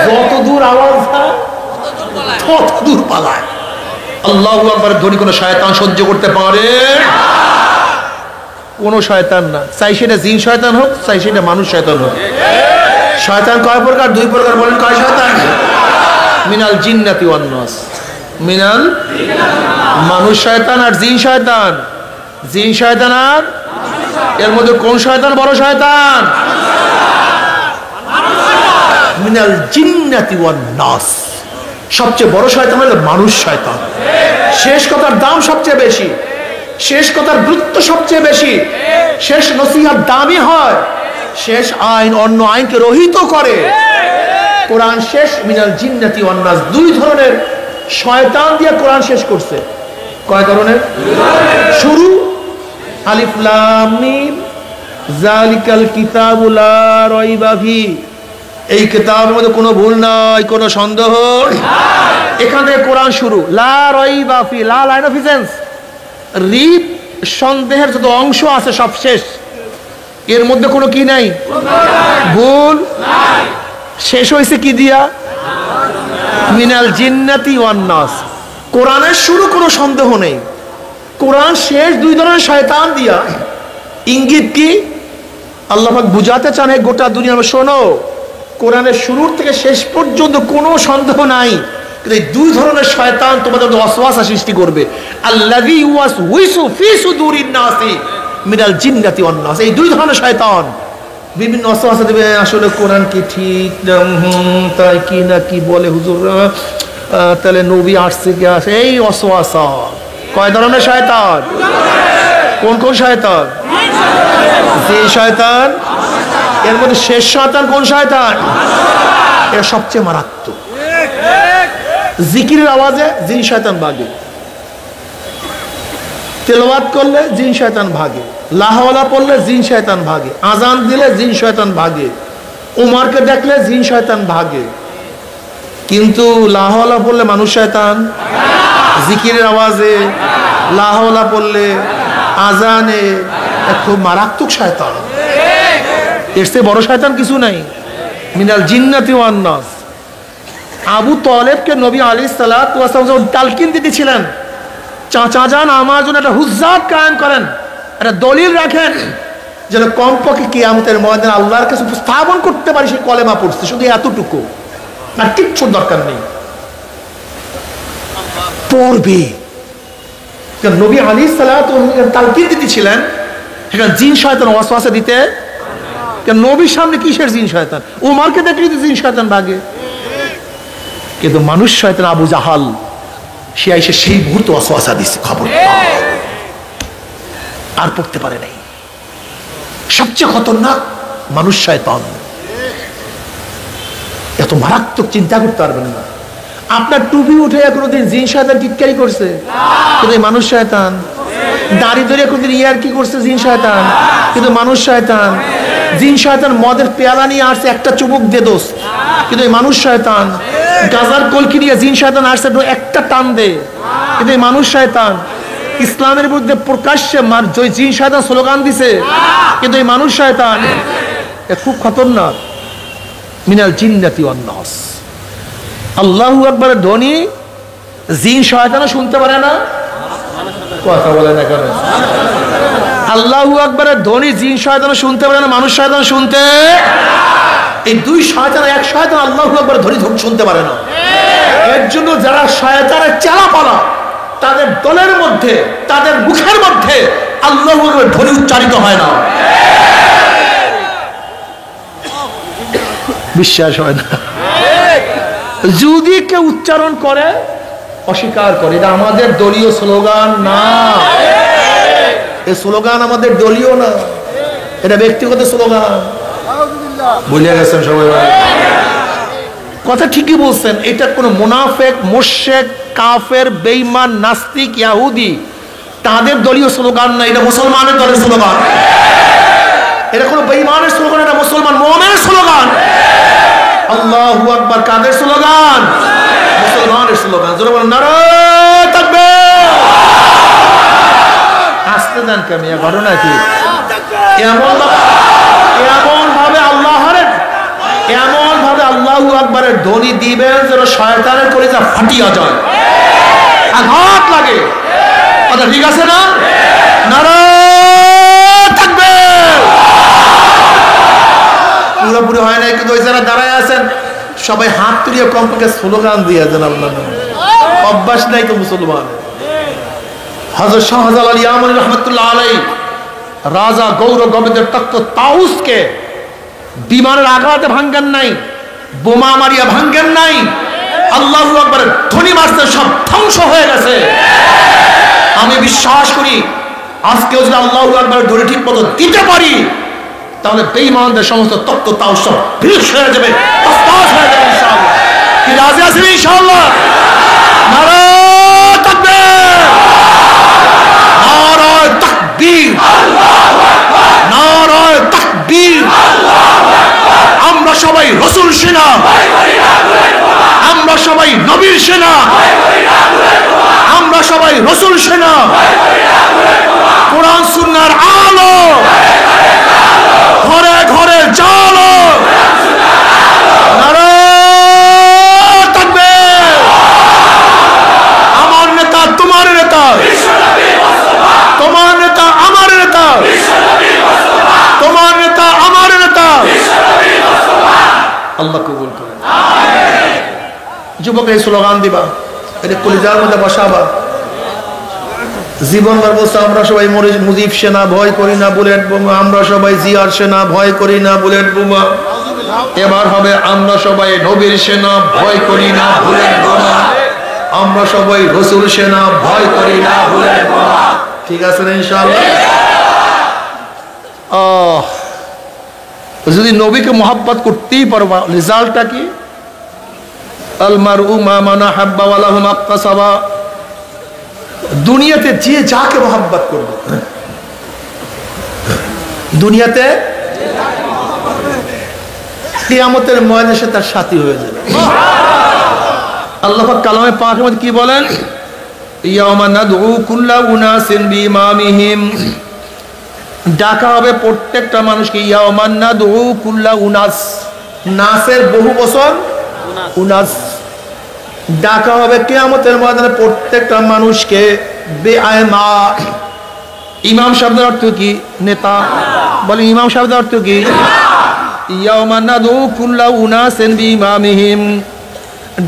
যত দূর আওয়াজ হয় তত দূর পালায়। আল্লাহু আকবার ধ্বনি কোন শয়তান সহ্য করতে পারে? কোন শয়তান না, চাই সেটা জিন শয়তান হোক, চাই সেটা মানুষ শয়তান হোক। শয়তান কয় প্রকার? দুই প্রকার। বলেন কয় শয়তান? মিনাল জিন্নাতি ওয়ান নাস, মিনাল মানুষ শয়তান আর জিন শয়তান। জিন শয়তান আর এর মধ্যে কোন শয়তান বড় শয়তান? মিনাল জিন্নাতি ওয়ান নাস, সবচেয়ে বড় শয়তান হলো মানুষ শয়তান। শেষ কথার দাম সবচেয়ে বেশি, শেষ কথার গুরুত্ব সবচেয়ে বেশি, শেষ নসিহত দামি হয়, শেষ আইন অন্য আইনকে রহিত করে। কোরআন শেষ মিনাল জিন্নাতি ওয়ান নাস, দুই ধরনের শয়তান দিয়ে কোরআন শেষ করছে। কয় ধরনের? শুরু আলিফ লাম মিম যালিকাল কিতাবু লা রাইবা ফি, এই কিতাবের মধ্যে কোনো ভুল নাই, কোনো সন্দেহ নাই। এখান থেকে কোরআন শুরু। লা রাইবা ফি, লা লাইন অফ এসেন্স, রিপ সন্দেহের যত অংশ আছে সব শেষ, এর মধ্যে কোনো কি নাই, ভুল নাই। শেষ হয়েছে কি দিয়া? মিনাল জিন্নাতি ওয়ান নাস। কোরআনের শুরু কোনো সন্দেহ নেই, কোরআন শেষ দুই ধরনের শয়তান দিয়া। ইঙ্গিত কি? আল্লাহ পাক বুঝাতে চান এই গোটা দুনিয়া, শোনো, কোরআনের শুরুর থেকে শেষ পর্যন্ত কোনো সন্দেহ নাই, কিন্তু এই দুই ধরনের শয়তান তোমাদের ওয়াসওয়াসা সৃষ্টি করবে। আল্লাযী ইউওয়াসউইসু ফি সুদুরিন নাসি মিনাল জিন্নাতি ওয়ান নাস, এই দুই ধরনের শয়তান বিভিন্ন ওয়াসওয়াসা দেবে। আসলে কোরআন কি ঠিক, তাই কি না কি বলে হুজুর, তাহলে নবী আসছে কি আসে, এই ওয়াসওয়াসা। কয় ধরনের শয়তান? কোন কোন শয়তান? যে শয়তান, এর মধ্যে শেষ শয়তান কোন শয়তান? এর সবচেয়ে মারাত্মক। জিকিরের আওয়াজে জিন শয়তান ভাগে, তেলাওয়াত করলে জিন শয়তান ভাগে, লাহওয়ালা পড়লে জিন শয়তান ভাগে, আজান দিলে জিন শয়তান ভাগে, উমারকে দেখলে জিন শয়তান ভাগে। কিন্তু লাহওয়ালা পড়লে মানুষ শয়তান, জিকিরের আওয়াজে লাহওয়ালা পড়লে আজানে খুব মারাত্মক শয়তান। এর চেয়ে বড় শয়তান কিছু নাই। মিনাল জিন্নাতি ওয়ান নাস। আবু তলেবকে নবী আলাইহিস সালাতু ওয়াস সালাম যখন তালকিন দিতেছিলেন, চাচা যান আমার জন্য একটা হুজ্জাত কায়েম করেন, একটা দলিল রাখেন, যেন কমপক্ষে কিয়ামতের ময়দানে আল্লাহর কাছে উপস্থাপন করতে পারি সে কলেমা পড়ছে, শুধু এতটুকু, আর কিচ্ছুর দরকার নেই, পড়বে। নবী আলাইহিস সালাতু ওয়াস সালাম তালকিন দিতেছিলেন, সেখানে জিন শয়তান ওয়াসওয়াসা দিতে, নবীর সামনে কিসের জিন শয়তান? উমরকে দেখলে তো জিন শয়তান ভাগে, কিন্তু মানুষ শয়তান আবু জাহাল সে এসে সেই মুহূর্তে ওয়াসওয়াসা দিচ্ছে, খবর আর পড়তে পারে নাই। সবচেয়ে খতরনাক মানুষ শয়তান, এত মারাত্মক চিন্তা করতে পারবেন না। আপনার টুপি উঠে কোনোদিন জিন শয়তান টিটকারি করছে? কিন্তু মানুষ শয়তান। দাড়ি ধরে কোনোদিন ইয়ার কি করছে? জিন শয়তান, কিন্তু মানুষ শয়তান। জিন শয়তান মদের পেয়ালা নিয়ে আসছে, একটা চুমুক দে দোষ, কিন্তু মানুষ শয়তান। গাজার কলকি নিয়ে জিন শয়তান আসছে, একটা টান দে, কিন্তু মানুষ শয়তান। ইসলামের বিরুদ্ধে প্রকাশ্যে জিন শয়তান স্লোগান দিছে, কিন্তু এই মানুষ শয়তান। খুব খতরনাক। মিনাল জিন্নাতি ওয়ান নাস। আল্লাহু আকবারের ধ্বনি জিন শয়তানও শুনতে পারে না, কথা বলে না কেন? আল্লাহু আকবারের ধ্বনি জিন শয়তানও শুনতে পারে না, মানুষ শয়তান শুনতে, এই দুই শয়তান, এক শয়তান আল্লাহু আকবারের ধ্বনি শুনতে পারে না। এর জন্য যারা শয়তানের চেলাপালা, তাদের দলের মধ্যে, তাদের মুখের মধ্যে আল্লাহু আকবারের ধ্বনি উচ্চারিত হয় না, বিশ্বাস হয় না। যদি কেউ উচ্চারণ করে, অস্বীকার করে, এটা আমাদের দলীয় স্লোগান না, এই স্লোগান আমাদের দলীয় না, এটা ব্যক্তিগত স্লোগান। বুঝে গেছেন সবাই? কথা ঠিকই বলছেন। এটা কোনো মুনাফিক, মুশরিক, কাফের, বেঈমান, নাস্তিক, ইহুদি তাদের দলীয় স্লোগান না, এটা মুসলমানের দলের স্লোগান। এটা কোনো বেঈমানের স্লোগান, এটা মুসলমান মুমিনের স্লোগান। আল্লাহু আকবার কাদের স্লোগান? মুসলমানের স্লোগান। জোরে বলেন নারায়ে তাকবীর। আসতে দেন কামিয়া, ঘটনা কি? এমন ভাবে আল্লাহু আকবারের ধ্বনি দিবেন যেন শয়তানের কলিজা ফাটিয়া যায়, আঘাত লাগে। কথা ঠিক আছে না? নারায়ে তাকবীর। পুরোপুরি হয় নাই, কিন্তু ওই যারা দাঁড়ায় আছেন সবাই হাত তুলিয়ে কমপক্ষে স্লোগান দিয়ে দেন আল্লাহ। অভ্যাস নাই তো মুসলমান। হযরত শাহজালাল ইয়ামানী রাহমাতুল্লাহ আলাইহি রাজা গৌর গোবিন্দের তখ্ত তাউসকে বিমানের আঘাতে ভাঙ্গেন নাই, বোমা মারিয়া ভাঙ্গেন নাই, আল্লাহু আকবারের ধ্বনি মারতে সব ধ্বংস হয়ে গেছে। আমি বিশ্বাস করি আজকেও যদি আল্লাহু আকবারের ধ্বনি ঠিক মতো দিতে পারি, তাহলে বেঈমানদের সমস্ত তত্ত্ব তাও সব বিনাশ হয়ে যাবে, তসতাস হয়ে যাবে ইনশাআল্লাহ। কি রাজি আছেন ইনশাআল্লাহ? নারায়ে তাকবীর, নারায়ে তাকবীর, আল্লাহু আকবার, নারায়ে তাকবীর, আল্লাহু আকবার। আমরা সবাই রাসূল সেনা, আমরা সবাই নবীর সেনা, আমরা সবাই রাসূল সেনা, কোরআন সুন্নাহর আলো ঘরে ঘরে জালো। নারায়ে তাকবীর। আমার নেতা তোমার নেতা, তোমার নেতা আমার নেতা, তোমার নেতা আমার নেতা। আল্লাহ কবুল করেন। যুবক এই স্লোগান দিবা, এটা কলিজার মধ্যে বসাবা, জীবন বলছে আমরা সবাই মুজিব সেনা, ভয় করি না বুলেট বোমা, আমরা সবাই জিয়ার সেনা, ভয় করি না বুলেট বোমা। এবার হবে আমরা সবাই নবীর সেনা, ভয় করি না বুলেট বোমা, আমরা সবাই রাসূল সেনা, ভয় করি না বুলেট বোমা। ঠিক আছে না ইনশাআল্লাহ? যদি নবীকে মোহাব্বত করতেই পারবা, রেজাল্টটা কি? আল মারউ মা মান আহাব্বা ওয়া লাহু মাক্তাসাবা। দুনিয়াতে যে যাকে মোহাব্বত করবে, দুনিয়াতে কিয়ামতের ময়দানে সে তার সাথী হয়ে যাবে। আল্লাহ পাক কালামে পাকের মধ্যে কি বলেন? ইয়াওমা নাদউ কুল্লা উনাসিন বিইমামিহিম। ডাকা হবে প্রত্যেকটা মানুষকে। ইয়াওমা নাদউ কুল্লা উনাস, নাসের বহু বচন উনাস, ডাকা হবে কিয়ামতের ময়দানে প্রত্যেকটা মানুষকে বেআইমা। ইমাম শব্দের অর্থ কি? নেতা। বলে ইমাম শব্দের অর্থ কি? ইয়াউমা নাদউ কুল্লা উনাসিন বিইমামিহিম।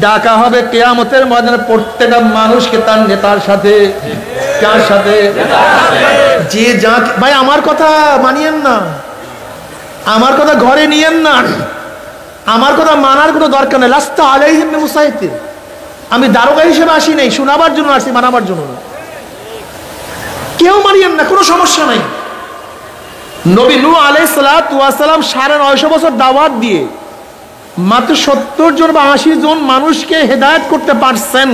ডাকা হবে কিয়ামতের ময়দানে প্রত্যেকটা মানুষকে তার নেতার সাথে। কার সাথে? যে যা। ভাই আমার কথা মানিয়েন না, আমার কথা ঘরে নিয়েন না, আমার কথা মানার কোনো দরকার নেই। লাস্তা আলাইহিম বিমুসাইতির। আমি দারোগা হিসেবে আসি নাই, শোনাবার জন্য আসি, মানাবার জন্য না। কেউ মানিয়েন না, কোনো সমস্যা নাই। নবী নূহ আলাইহিস সালাতু ওয়াস সালাম 950 বছর দাওয়াত দিয়ে মাত্র 70 জন বা 80 জন মানুষকে হেদায়েত করতে পারছেন।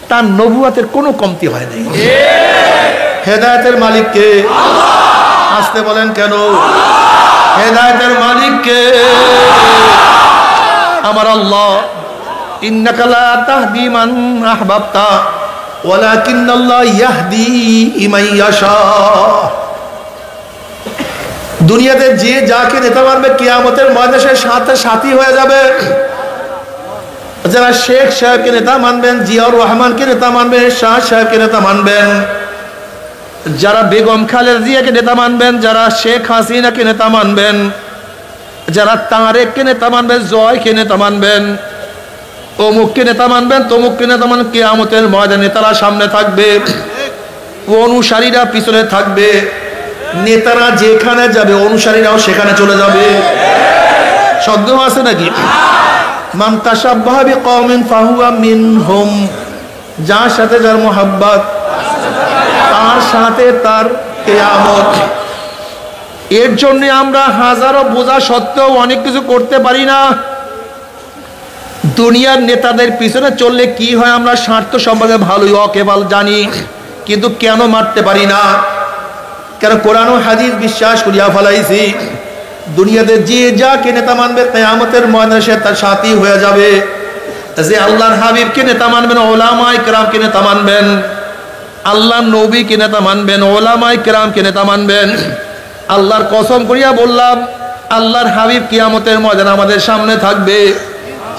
তার নবুয়তের কোনো কমতি হয় নাই। হেদায়েতের মালিক কে? আল্লাহ। আসতে বলেন কেন? হেদায়েতের মালিক কে? আমার আল্লাহ। ইন্নাকা লা তাহদি মান আহবাবতা ওয়ালাকিন্নাল্লাহ ইয়াহদি মান ইয়াশা। দুনিয়াতে যে যাকে নেতা মানবে কিয়ামতের ময়দানে সাথে সাথী হয়ে যাবে। যারা শেখ সাহেবকে নেতা মানবেন, জিয়াউর রহমানকে নেতা মানবেন, শাহ সাহেবকে নেতা মানবেন, যারা বেগম খালেদা জিয়াকে নেতা মানবেন, যারা শেখ হাসিনাকে নেতা মানবেন, যারা তারেককে নেতা মানবেন, জয়কে নেতা মানবেন, অমুককে নেতা মানবেন, তমুককে নেতা মানবেন, কিয়ামতের ময়দানে নেতারা সামনে থাকবে, অনুসারীরা পিছনে থাকবে। নেতারা যেখানে যাবে অনুসারীরাও সেখানে চলে যাবে। শব্দ আছে নাকি? মান তাশাব্বাহা বিকওমিন ফাহুয়া মিনহুম। যার সাথে যার মোহাব্বত তার সাথে তার কিয়ামত। এর জন্য আমরা হাজারো বোঝা সত্ত্বেও অনেক কিছু করতে পারি না। দুনিয়ার নেতাদের পিছনে চললে কি হয় আমরা স্বার্থ সম্পর্কে ভালোই অকেবাল জানি, কিন্তু কেন মারতে পারি না? কেন কোরআন ও হাদিস বিশ্বাস করিয়া ফেলাইছি। দুনিয়াতে যে যাকে নেতা মানবে কিয়ামতের ময়দানে সে তার সাথী হয়ে যাবে। যে আল্লাহর হাবিবকে নেতা মানবেন, উলামায়ে কেরামকে নেতা মানবেন, আল্লাহর নবীকে নেতা মানবেন, উলামায়ে কেরামকে নেতা মানবেন। আল্লাহর কসম করিয়া বললাম, আল্লাহর হাবিব কিয়ামতের ময়দানে আমাদের সামনে থাকবে,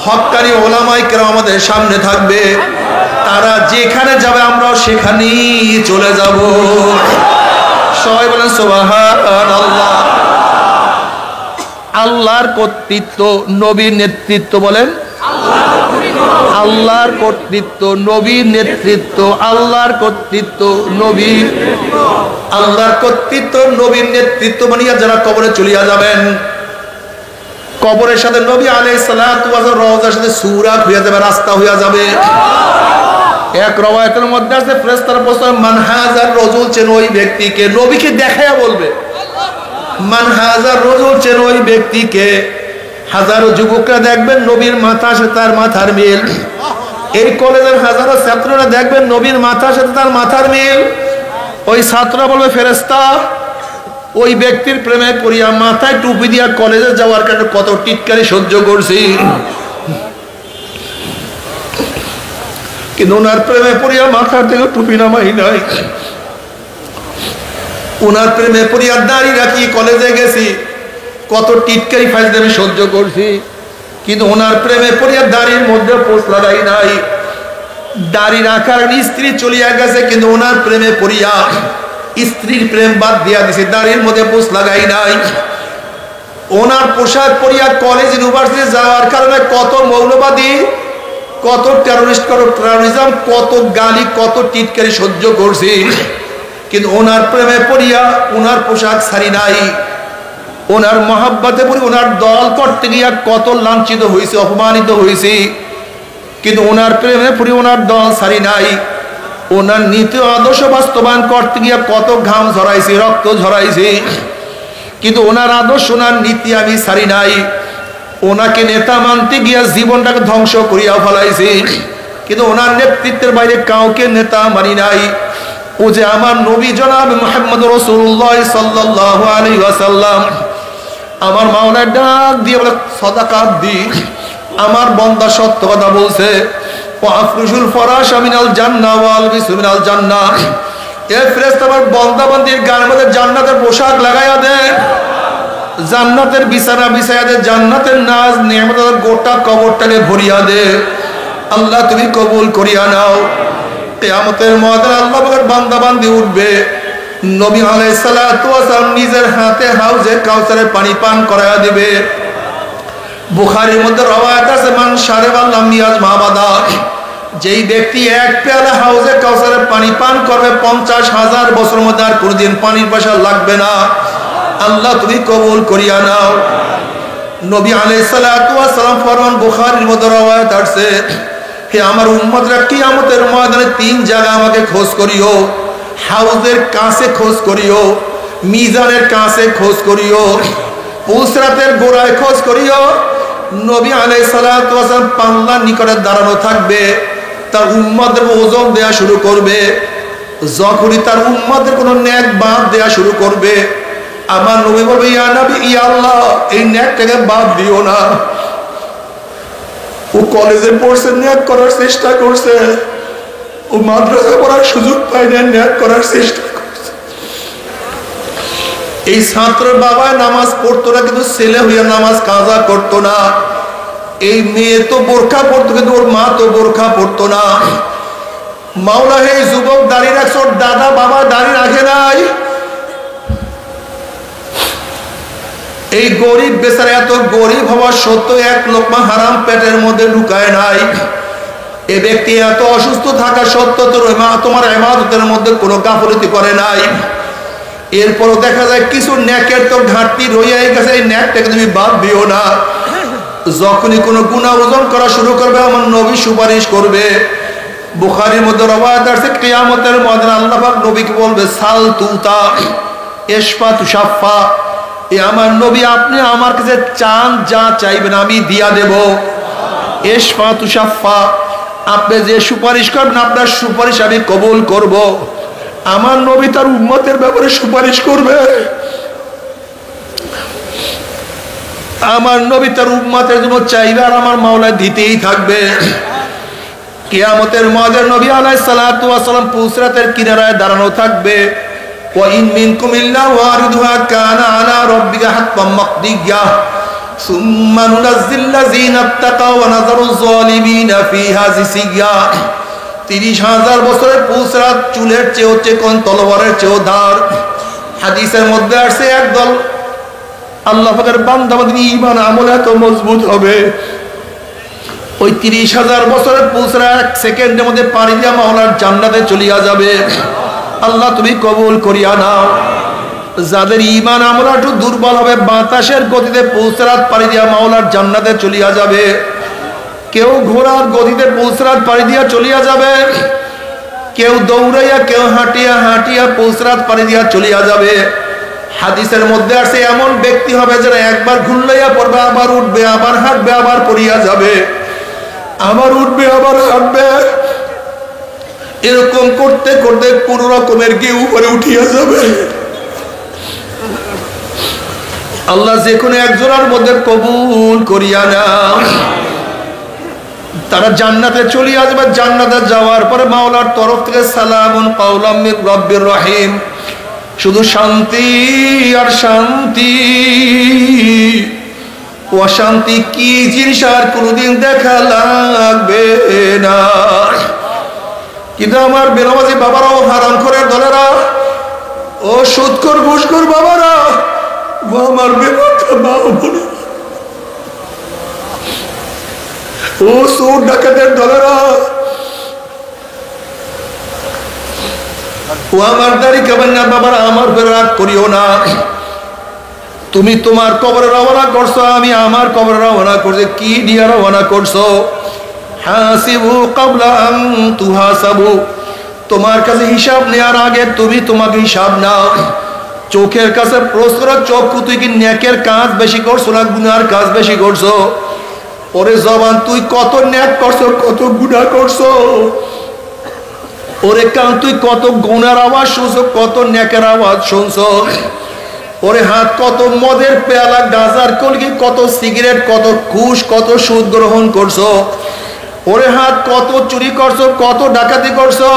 হক্কানি উলামায়ে কেরাম আমাদের সামনে থাকবে। তারা যেখানে যাবে আমরাও সেখানেই চলে যাব। সবাই বলেন সুবহানাল্লাহ। আল্লাহর কর্তৃত্ব, নবীর নেতৃত্ব। বলেন আল্লাহর কর্তৃত্ব, নবীর নেতৃত্ব। আল্লাহর কর্তৃত্ব, নবীর। আল্লাহর কর্তৃত্ব, নবীর নেতৃত্ব মানিয়া যারা কবরে চলিয়া যাবেন, কবরের সাথে নবী আলাইহিস সালাতু ওয়াস সালাম রওজার সাথে সূরা হইয়া যাবে, রাস্তা হইয়া যাবে। এক রওয়ায়াতের মধ্যে আছে ফেরেশতারা বলছে মান হাযার রাজুল, চেন ওই ব্যক্তিকে। নবীকে দেখায়া বলবে মান হাযার রাজুল, চেন ওই ব্যক্তিকে। হাজারো যুবকরা দেখবেন নবীর মাথার সাথে তার মাথার মিল। এই কলেজের হাজারো ছাত্ররা দেখবেন নবীর মাথার সাথে তার মাথার মিল। ওই ছাত্ররা বলবে ফেরেশতা ওই ব্যক্তির প্রেমে পড়িয়া মাথায় টুপি দিয়া কলেজে যাওয়ার কারণে কত টিটকারি সহ্য করছি, কিন্তু ওনার প্রেমে পড়িয়া মাথার থেকে টুপি নামাই নাই। ওনার প্রেমে পড়িয়া দাড়ি রাখি কলেজে গেছি, কত টিটকারি ফাইজলামি সহ্য করছি, কিন্তু ওনার প্রেমে পড়িয়া দাড়ির মধ্যে পোষ লাগাই নাই। দাড়ি রাখার স্ত্রী চলিয়া গেছে, কিন্তু ওনার প্রেমে পড়িয়া স্ত্রীর প্রেম বাদ দিয়া দিছে, দাড়ির মধ্যে পোষ লাগাই নাই। ওনার পোশাক পরিয়া কলেজ ইউনিভার্সিটি যাওয়ার কারণে কত মৌলবাদী, কত টেরোরিস্ট, কত টেরোরিজম, কত গালি, কত টিটকারি সহ্য করছি, কিন্তু ওনার প্রেমে পড়িয়া ওনার পোশাক ছাড়ি নাই। ওনার মহাব্বতে পড়ি ওনার দল করতে গিয়া কত লাঞ্ছিত হয়েছে, অপমানিত হয়েছি, কিন্তু ওনার প্রেমে পড়ি ওনার দল ছাড়ি নাই। ওনার নীতি আদর্শ বাস্তবায়ন করতে গিয়া কত ঘাম ঝরাইছি, রক্ত ঝরাইছি, কিন্তু ওনার আদর্শ, ওনার নীতি আমি ছাড়ি নাই। ওনাকে নেতা মানতে গিয়া জীবনটাকে ধ্বংস করিয়া ফেলাইছি, কিন্তু ওনার নেতৃত্বের বাইরে কাউকে নেতা মানি নাই। ও যে আমার নবী জনাব মুহাম্মদ রাসূলুল্লাহ সাল্লাল্লাহু আলাইহি ওয়াসাল্লাম, আমার মাওলা ডাক দিয়ে বলে সাদাকাত দি, আমার বান্দা সত্য কথা বলছে। ওয়াফরুশুল ফরাশা মিনাল জান্নাহ ওয়াল বিসু মিনাল জান্নাহ। এ ফেরেশতা আমার বান্দা বান্দির গায়ের মধ্যে জান্নাতের পোশাক লাগাইয়া দে, জান্নাতের বিছানা বিছাইয়া দে, জান্নাতের নাজ নিয়ামতের গোটা কবরটাকে ভরিয়া দে। আল্লাহ তুমি কবুল করিয়া নাও। কিয়ামতের ময়দানে আল্লাহ পাকের বান্দা বান্দি উঠবে, নবী আলাইহিস সালাতু ওয়াস সালাম নিজের হাতে হাউজে কাউসারের পানি পান করায়া দিবে। বুখারীর মধ্যে রওয়ায়াত আছে, মান শারিবা লাম ইয়াজমা আবাদা, যেই ব্যক্তি এক পেয়ালা হাউজে কাউসারের পানি পান করবে 50,000 বছর মধ্যে আর কোনদিন পানির পয়সা লাগবে না। আল্লাহ তুমি কবুল করিয়া নাও। নবী আলাইহিস সালাতু ওয়াস সালাম ফরমান, বুখারীর মধ্যে রওয়ায়াত আছে, হে আমার উম্মতরা, কিয়ামতের ময়দানে 3 জায়গা আমাকে খোঁজ করিও। হাউজের কাছে খোঁজ করিও, মিজানের কাছে খোঁজ করিও, পুসরাতের গোড়ায় খোঁজ করিও। নবী আলাইহিস সালাতু ওয়াস সালাম পাল্লার নিকটে দাঁড়ানো থাকবে, তার উম্মতদের ওজন দেয়া শুরু করবে। যখনই তার উম্মতদের কোনো নেক বাদ দেয়া শুরু করবে, আমার নবী বলবে, ইয়া নবী, ইয়া আল্লাহ, এই নেকটাকে বাদ দিও না। ও কলেজে পড়ছে, নেক করার চেষ্টা করছে, ও মাদ্রাসা পড়ার সুযোগ পায় না, নেক করার চেষ্টা করছে। এই ছাত্রের বাবা নামাজ পড়তো না, কিন্তু ছেলে হইয়া নামাজ কাজা করতো না। এই মেয়ে তো বোরখা পড়তো, কিন্তু ওর মা তো বোরখা পড়তো না। মাওলা, হে যুবক দাঁড়িয়ে রাখছো, ওর দাদা বাবা দাঁড়িয়ে রাখে নাই। এই গরিব বেচারা এত গরিব হওয়া সত্ত্বেও 1 লোকমা হারাম পেটের মধ্যে ঢুকায় নাই। এ ব্যক্তি এত অসুস্থ থাকা সত্ত্বেও তোমার ইবাদতের মধ্যে কোনো গাফলতি করে নাই। এরপরও দেখা যায় কিছু নেকের তো ঘাটতি রয়ে গেছে, এই নেকটাকে তুমি বাদ দিও না। যখনই কোনো গুনাহ ওজন করা শুরু করবে, আমার নবী সুপারিশ করবে। বুখারীর মধ্যে রওয়ায়াত আছে, কিয়ামতের ময়দানে আল্লাহ পাক নবীকে বলবে, সাল তুতা ইশফা তুশাফা, এ আমার নবী, আপনি আমার কাছে চান, যা চাইবেন আমি দিয়া দেব। ইশফা তুশাফা, আপনি যে সুপারিশ করবেন আপনার সুপারিশ আমি কবুল করব। আমার নবী তার উম্মতের ব্যাপারে সুপারিশ করবে। আমার নবী তার উম্মতের জন্য চাইবে, আর আমার মাওলা দিতেই থাকবে। কিয়ামতের ময়দানে নবী আলাইহিস সালাতু ওয়াস সালাম পুসরাতের কিনারায় দাঁড়ানো থাকবে। ওয়া ইন মিনকুম ইল্লা ওয়ারিদুহা কানা আলা রাব্বিকা হাতমান মাকদিয়া সুম্মা নুনাজ্জিল লাযিনা ইত্তাকাও ওয়া নাযারু যালিমিনা ফিহা জিসিয়া। 30,000 বছরের পুসরাত চুলের চেয়েও চিকন, তলোয়ারের চেয়েও ধার। হাদিসের মধ্যে আসছে, একদল আল্লাহ পাকের বান্দা বান্দি ঈমান আমল এত মজবুত হবে, ওই 30,000 বছরের পুসরা 1 সেকেন্ডের মধ্যে পাড়ি দিয়া মাওলার জান্নাতে চলিয়া যাবে। আল্লাহ তুমি কবুল করিয়া নাও। যাদের ঈমান আমল একটু দুর্বল হবে, বাতাসের গতিতে পুসরাত পাড়ি দিয়া মাওলার জান্নাতে চলিয়া যাবে। কেউ ঘোড়ার গতিতে পুসরাত পাড়ি দিয়া চলিয়া যাবে, কেউ দৌড়াইয়া, কেউ হাঁটিয়া হাঁটিয়া পুসরাত পাড়ি দিয়া চলিয়া যাবে। হাদিসের মধ্যে আছে, এমন ব্যক্তি হবে যারা একবার ঘুরলাইয়া পড়বে, আবার উঠবে, আবার হাঁটবে, আবার পড়িয়া যাবে, আবার উঠবে, আবার হাঁটবে। এরকম করতে করতে কোন রকমের গিয়ে উপরে উঠিয়া যাবে। আল্লাহ যে কোনো একজনের মধ্যে কবুল করিয়া নাও। তারা জান্নাতে চলিয়া যাবে। জান্নাতে যাওয়ার পরে মাওলার তরফ থেকে সালামুন কাওলাম মির রাব্বির রহিম, শুধু শান্তি আর শান্তি। অশান্তি কি জিনিস আর কোনোদিন দেখা লাগবে না। কিন্তু আমার বেনামাজি বাবারাও, হারাম করে দলেরা, ও সুদখোর ঘুষখোর বাবারা, ও আমার বেনামাজি মা বোন, ও চোর ডাকাতের দলেরা, ও আমার দাড়ি কাবেন না বাবারা, আমার উপর রাগ করিও না। তুমি তোমার কবরে রওনা করছো, আমি আমার কবরে রওনা করছি। কি দিয়ে রওনা করছো? হাসিবু ক্বাবলা আন তুহাসাবু, তোমার কাছে হিসাব নেওয়ার আগে তুমি তোমাকে হিসাব নাও। চোখের কাছে প্রশ্ন করো, চক্ষু তুই কি নেকের কাজ বেশি করছো না গুনার কাজ বেশি করছো? ওরে জবান, তুই কত নেক করছো, কত গুনাহ করছো? ওরে কান, তুই কত গুনার আওয়াজ শুনছো, কত নেকের আওয়াজ শুনছো? ওরে হাত, কত মদের পেয়ালা, গাঁজার কলকি, কত সিগারেট, কত ঘুষ, কত সুদ গ্রহণ করছো? ওরে হাত, কত চুরি করছো, কত ডাকাতি করছো?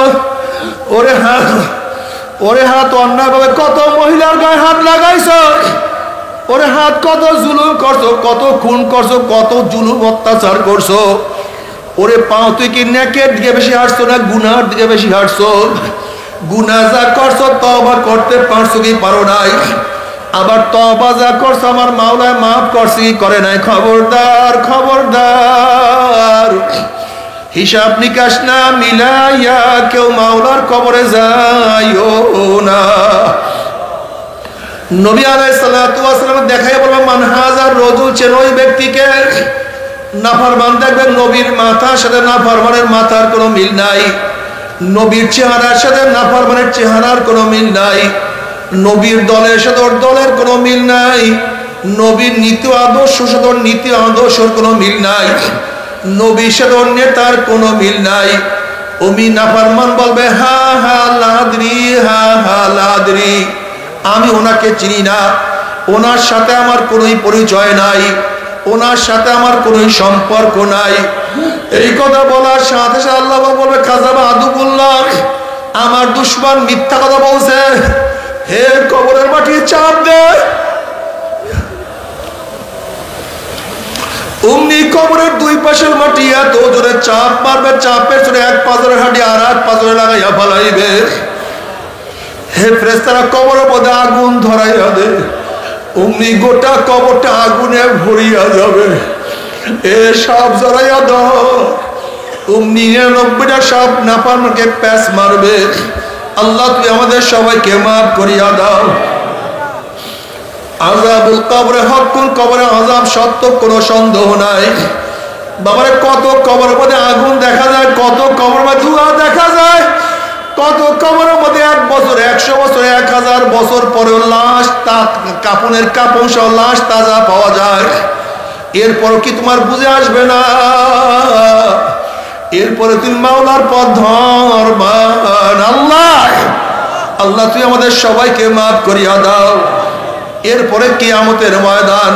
ওরে হাত অন্যায়ভাবে কত মহিলার গায়ে হাত লাগাইছো? ওরে হাত, কত জুলুম করছো, কত খুন করছো, কত জুলুম অত্যাচার করছো? ওরে পাও, তুই কি নেকের দিকে বেশি হাঁটছো না গুনার দিকে বেশি হাঁটছো? গুনাহ যা করছো তওবা করতে পারছো কি পারো নাই? আবার তওবা যা করছো আমার মাওলা মাফ করছে কি করে নাই? খবরদার খবরদার, হিসাব নিকাশ না মিলাইয়া কেউ মাওলার কবরে যাইও না। নবী আলাইহিস সালাতু ওয়াস সালাম দেখাই বলবেন, মান হাজার রজুল, চেন ওই ব্যক্তিকে নাফরমান। দেখবেন নবীর মাথার সাথে নাফরমানের মাথার কোনো মিল নাই, নবীর চেহারার সাথে নাফরমানের চেহারার কোনো মিল নাই, নবীর দলের সাথে ওর দলের কোনো মিল নাই, নবীর নীতি আদর্শ সাথে ওর নীতি আদর্শের কোনো মিল নাই, নবীর সাথে ওর নেতার কোনো মিল নাই। ওমি নাফরমান বলবে, হা হা লাদরি, হা হা লাদরি, আমি ওনাকে চিনি না, ওনার সাথে আমার কোনোই পরিচয় নাই, ওনার সাথে আমার কোনো সম্পর্ক নাই। এই কথা বলার সাথে সাথে আল্লাহ বলবে, কাযাবা আদুকুল্লাহ, আমার দুশমন মিথ্যা কথা বলছে। হে কবরের মাটি চাপ দে। অমনি কবরের দুই পাশের মাটি এত জোরে চাপ মারবে, চাপের জোরে এক পাজরের হাঁটি আর এক পাজরে লাগাইয়া ফালাইবে। হে ফেরেশতারা, কবরের মধ্যে আগুন ধরাইয়া দে। অমনি গোটা কবরটা আগুনে ভরিয়া যাবে। এ সাপ জড়াইয়া দাও। অমনি ৯৯টা সাপ নাফরমানকে প্যাঁচ মারবে। আল্লাহ তুমি আমাদের সবাইকে মাফ করিয়া দাও। আযাবুল কবরে হকুন, কবরে আযাব সত্য, কোনো সন্দেহ নাই। বাবারে, কত কবরের মধ্যে আগুন দেখা যায়, কত কবরের মধ্যে ধোঁয়া দেখা যায়, কত কবরের মধ্যে ১ বছর, ১০০ বছর, ১০০০ বছর পরেও লাশ, কাপনের কাপড় সহ লাশ তাজা পাওয়া যায়। এরপর কি তোমার বুঝে আসবে না? এরপরে তুমি মাওলার পথ ধরবান। আল্লাহ আল্লাহ তুই আমাদের সবাইকে মাফ করিয়া দাও। এরপরে কিয়ামতের ময়দান,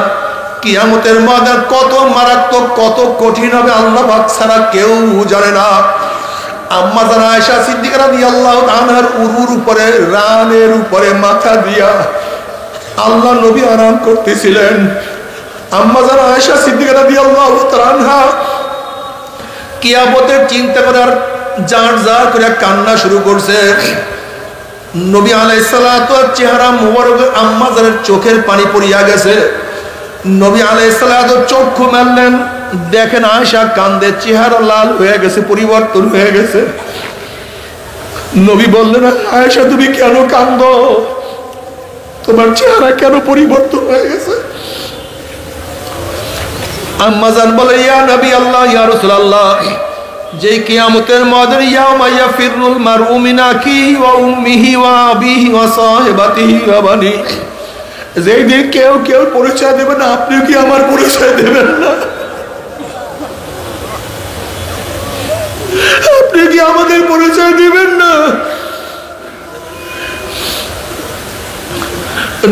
কিয়ামতের ময়দান কত মারাত্মক, কত কঠিন হবে আল্লাহ পাক ছাড়া কেউ জানে না। আম্মা জান আয়েশা সিদ্দিকা রাদিয়াল্লাহু তাআলার উরুর উপরে, রানের উপরে মাথা দিয়া আল্লাহ নবী আরাম করতেছিলেন। আম্মা জান আয়েশা সিদ্দিকা রাদিয়াল্লাহু তাআলা কিয়ামতের চিন্তা করে আর জার জার করে কান্না শুরু করছে। নবী আলাইহিস সালাতু চেহারা মোবারক আম্মা জানের চোখের পানি পড়িয়া গেছে। নবী আলাইহিস সালাতু চক্ষু মেললেন, দেখেন আয়েশা কান্দে, চেহারা লাল হয়ে গেছে, পরিবর্তন হয়ে গেছে। নবী বললেন, আয়েশা তুমি কেন কান্দো? তোমার চেহারা কেন পরিবর্তন হয়ে গেছে? আম্মা জান বলে, ইয়া নবী আল্লাহ, ইয়া রাসূলুল্লাহ, যে কিয়ামতের ময়দানে ইয়াউমা ইয়াফিরুল মারউ মিন আখিহি ওয়া উম্মিহি ওয়া আবিহি ওয়া সাহিবাতিহি ওয়া বানি, যেই দিন কেউ কেউ পরিচয় দেবে না, আপনি কি আমার পরিচয় দেবেন না? আপনি কি আমাদের পরিচয় দিবেন না?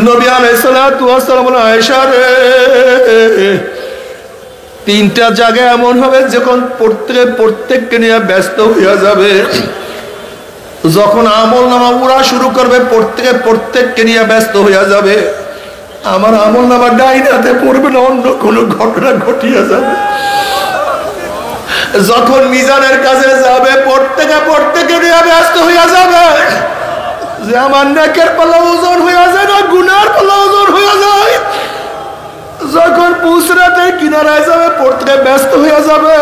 নবী আলাইহিস সালাতু ওয়াস সালাম বলেন, আয়েশা রে, 3টা জায়গা এমন হবে যখন প্রত্যেককে নিয়ে ব্যস্ত হইয়া যাবে। যখন আমল নামা উড়া শুরু করবে, প্রত্যেককে নিয়ে ব্যস্ত হইয়া যাবে। আমার আমল নামা ডাইন হাতে পড়বে না, অন্য কোনো ঘটনা ঘটিয়া যাবে। যখন মিজানের কাছে যাবে, প্রত্যেকে নিয়ে ব্যস্ত হইয়া যাবে যে আমার নেকের পাল্লা ওজন হইয়া যায় না, গুনার পাল্লা ওজন হইয়া যায়। যখন পুসরাতের কিনারায় যাবে, প্রত্যেকে ব্যস্ত হইয়া যাবে।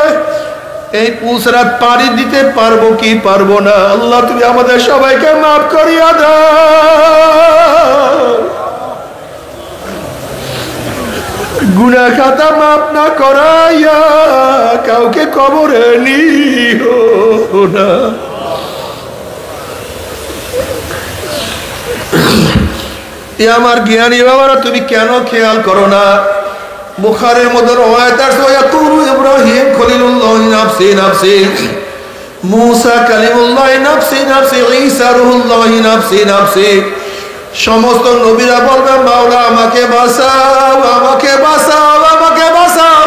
এই পুসরাত পাড়ি দিতে পারবো কি পারবো না? আল্লাহ তুমি আমাদের সবাইকে মাফ করিয়া দাও। গুনাহ খাতা মাফ না করাইয়া কাউকে কবরে নিও না। আমার জ্ঞানী বাবারা, তুমি কেন খেয়াল করো না? বুখারীর মধ্যে রওয়ায়াত আছে, ইয়াকুলু ইব্রাহিম খলিলুল্লাহ নাফসি নাফসি, মুসা কালিমুল্লাহ নাফসি নাফসি, ঈসা রূহুল্লাহ নাফসি নাফসি। সমস্ত নবীরা বলবে, মাওলা আমাকে বাঁচাও, আমাকে বাঁচাও, আমাকে বাঁচাও।